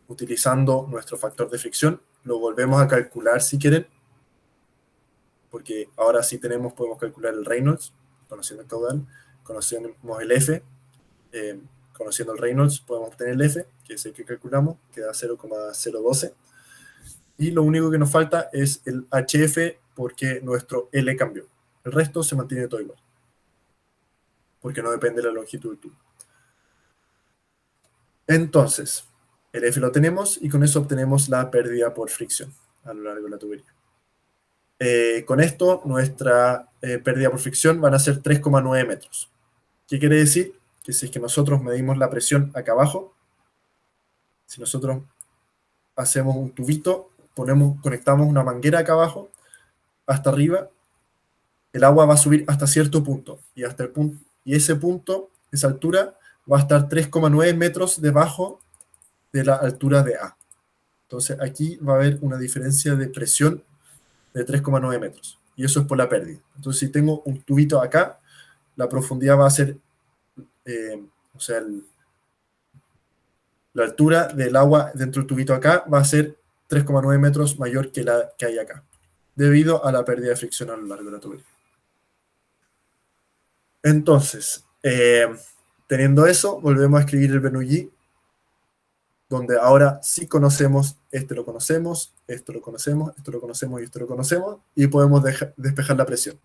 utilizando nuestro factor de fricción. Lo volvemos a calcular si quieren, porque ahora sí podemos calcular el Reynolds, conociendo el caudal, conocemos el F, conociendo el Reynolds podemos obtener el F, que es el que calculamos, que da 0,012. Y lo único que nos falta es el HF, porque nuestro L cambió. El resto se mantiene todo igual, porque no depende de la longitud del tubo. Entonces, el F lo tenemos y con eso obtenemos la pérdida por fricción a lo largo de la tubería. Con esto, nuestra pérdida por fricción van a ser 3,9 metros. ¿Qué quiere decir? Que si es que nosotros medimos la presión acá abajo, si nosotros hacemos un tubito, conectamos una manguera acá abajo, hasta arriba, el agua va a subir hasta cierto punto, y ese punto, esa altura, va a estar 3,9 metros debajo de la altura de A. Entonces aquí va a haber una diferencia de presión de 3,9 metros, y eso es por la pérdida. Entonces si tengo un tubito acá, la profundidad va a ser, o sea, la altura del agua dentro del tubito acá va a ser 3,9 metros mayor que la que hay acá, debido a la pérdida de fricción a lo largo de la tubería. Entonces, teniendo eso, volvemos a escribir el Bernoulli, donde ahora sí conocemos, lo conocemos, esto lo conocemos, esto lo conocemos y esto lo conocemos, y podemos despejar la presión.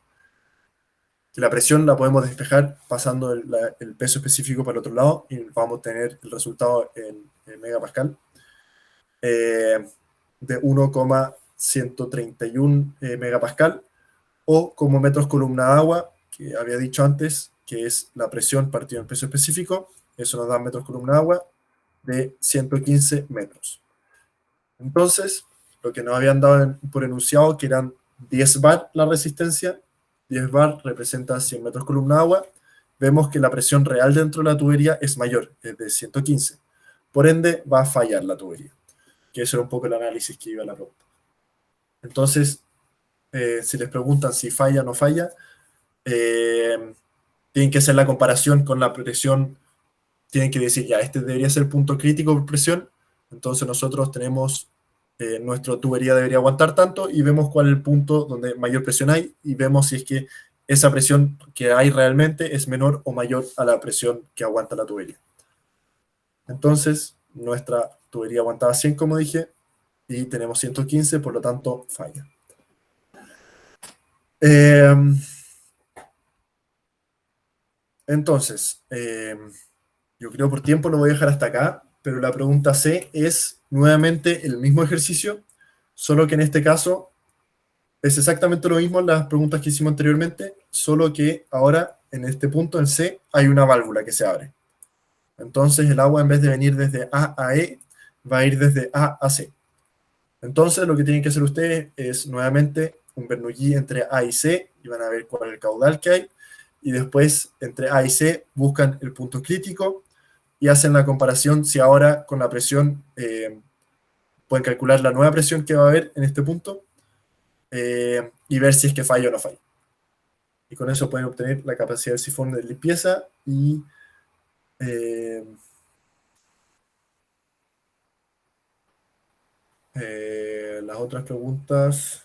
Y la presión la podemos despejar pasando el peso específico para el otro lado, y vamos a tener el resultado en megapascal de 1,131 megapascal, o como metros columna de agua, que había dicho antes, que es la presión partida en peso específico. Eso nos da metros columna de agua de 115 metros. Entonces, lo que nos habían dado por enunciado, que eran 10 bar la resistencia, 10 bar representa 100 metros columna de agua, vemos que la presión real dentro de la tubería es mayor, es de 115. Por ende, va a fallar la tubería, que eso era un poco el análisis que iba a la pregunta. Entonces, si les preguntan si falla o no falla, tienen que hacer la comparación con la presión, tienen que decir, ya, este debería ser el punto crítico por presión, entonces nosotros tenemos, nuestra tubería debería aguantar tanto, y vemos cuál es el punto donde mayor presión hay, y vemos si es que esa presión que hay realmente es menor o mayor a la presión que aguanta la tubería. Entonces, nuestra tubería aguantaba 100, como dije, y tenemos 115, por lo tanto, falla. Entonces, yo creo por tiempo lo voy a dejar hasta acá, pero la pregunta C es nuevamente el mismo ejercicio, solo que en este caso es exactamente lo mismo en las preguntas que hicimos anteriormente, solo que ahora en este punto, en C, hay una válvula que se abre. Entonces el agua, en vez de venir desde A a E, va a ir desde A a C. Entonces lo que tienen que hacer ustedes es nuevamente un Bernoulli entre A y C, y van a ver cuál es el caudal que hay, y después entre A y C buscan el punto crítico y hacen la comparación si ahora con la presión pueden calcular la nueva presión que va a haber en este punto, y ver si es que falla o no falla. Y con eso pueden obtener la capacidad del sifón de limpieza y las otras preguntas.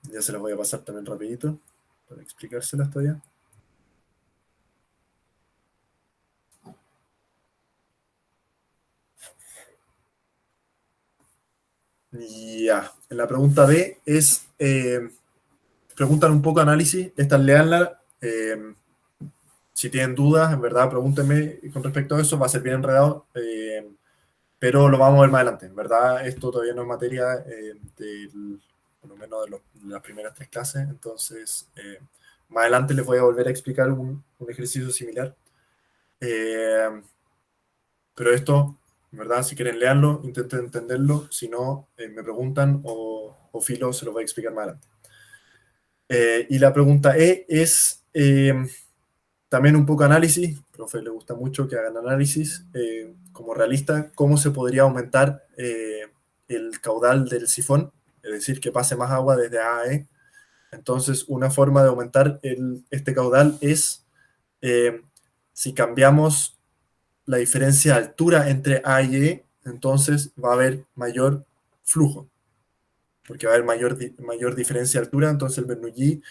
Ya se las voy a pasar también rapidito para explicárselas todavía. Ya, en la pregunta B es preguntan un poco de análisis, estas leanlas. Si tienen dudas, en verdad, pregúntenme con respecto a eso, va a ser bien enredado, pero lo vamos a ver más adelante. En verdad, esto todavía no es materia por lo menos de las primeras 3 clases, entonces más adelante les voy a volver a explicar un ejercicio similar. Pero esto, en verdad, si quieren leerlo, intenten entenderlo, si no, me preguntan o Filo se lo va a explicar más adelante. Y la pregunta E es también un poco análisis, profe le gusta mucho que hagan análisis, como realista, cómo se podría aumentar el caudal del sifón, es decir, que pase más agua desde A a E. Entonces, una forma de aumentar este caudal es si cambiamos la diferencia de altura entre A y E, entonces va a haber mayor flujo, porque va a haber mayor diferencia de altura, entonces el Bernoulli,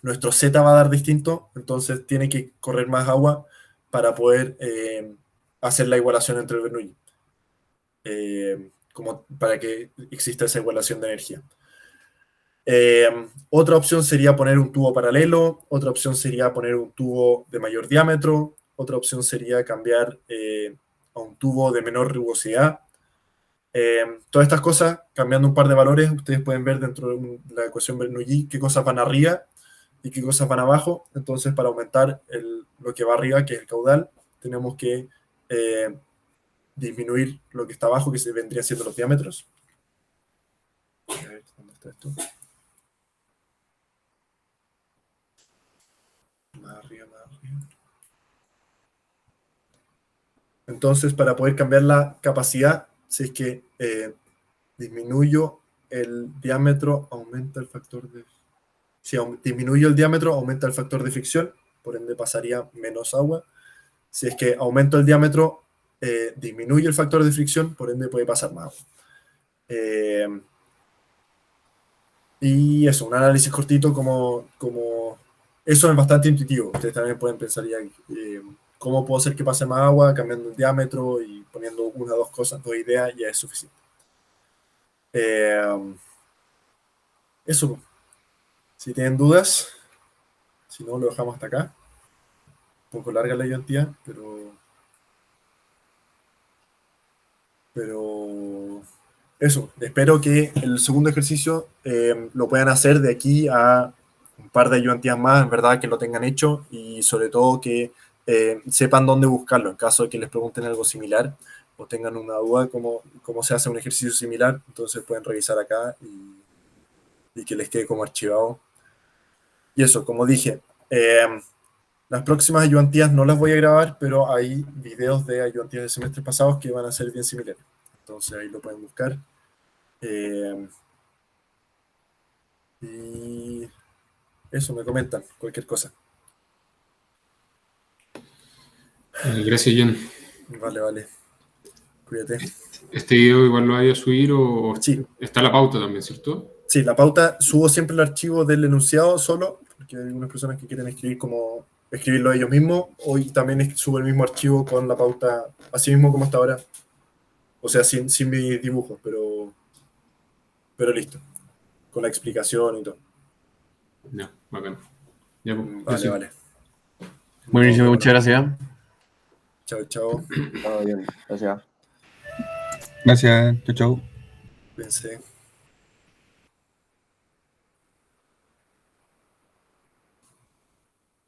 nuestro Z va a dar distinto, entonces tiene que correr más agua para poder hacer la igualación entre el Bernoulli, como para que exista esa igualación de energía. Otra opción sería poner un tubo paralelo, otra opción sería poner un tubo de mayor diámetro, otra opción sería cambiar a un tubo de menor rugosidad. Todas estas cosas, cambiando un par de valores, ustedes pueden ver dentro de la ecuación Bernoulli qué cosas van arriba y qué cosas van abajo. Entonces, para aumentar lo que va arriba, que es el caudal, tenemos que disminuir lo que está abajo, que se vendrían siendo los diámetros. A ver, ¿dónde está esto? Más arriba, más arriba. Entonces, para poder cambiar la capacidad, si es que disminuyo el diámetro, aumenta el factor de... Si disminuyo el diámetro, aumenta el factor de fricción, por ende pasaría menos agua. Si es que aumento el diámetro, disminuye el factor de fricción, por ende puede pasar más agua. Y eso, un análisis cortito como eso es bastante intuitivo. Ustedes también pueden pensar ya cómo puedo hacer que pase más agua cambiando el diámetro y poniendo una o dos cosas, 2 ideas, ya es suficiente. Eso. Si tienen dudas, si no, lo dejamos hasta acá. Un poco larga la ayudantía, pero eso. Espero que el segundo ejercicio lo puedan hacer de aquí a un par de ayudantías más, en verdad, que lo tengan hecho y sobre todo que sepan dónde buscarlo en caso de que les pregunten algo similar o tengan una duda cómo se hace un ejercicio similar, entonces pueden revisar acá y que les quede como archivado. Y eso, como dije, las próximas ayudantías no las voy a grabar, pero hay videos de ayudantías de semestres pasados que van a ser bien similares. Entonces ahí lo pueden buscar. Y eso, me comentan cualquier cosa. Gracias, John. Vale. Cuídate. ¿Este video igual lo vaya a subir o Sí. está la pauta también, cierto? Sí, la pauta, subo siempre el archivo del enunciado solo, porque hay algunas personas que quieren escribirlo ellos mismos, hoy también subo el mismo archivo con la pauta, así mismo como está ahora, o sea, sin mis dibujos, pero listo, con la explicación y todo. Ya, bacán. Ya, pues, Vale, gracias. vale. Buenísimo, muchas gracias. Chao. Todo bien, gracias. Gracias, chau. Cuídense.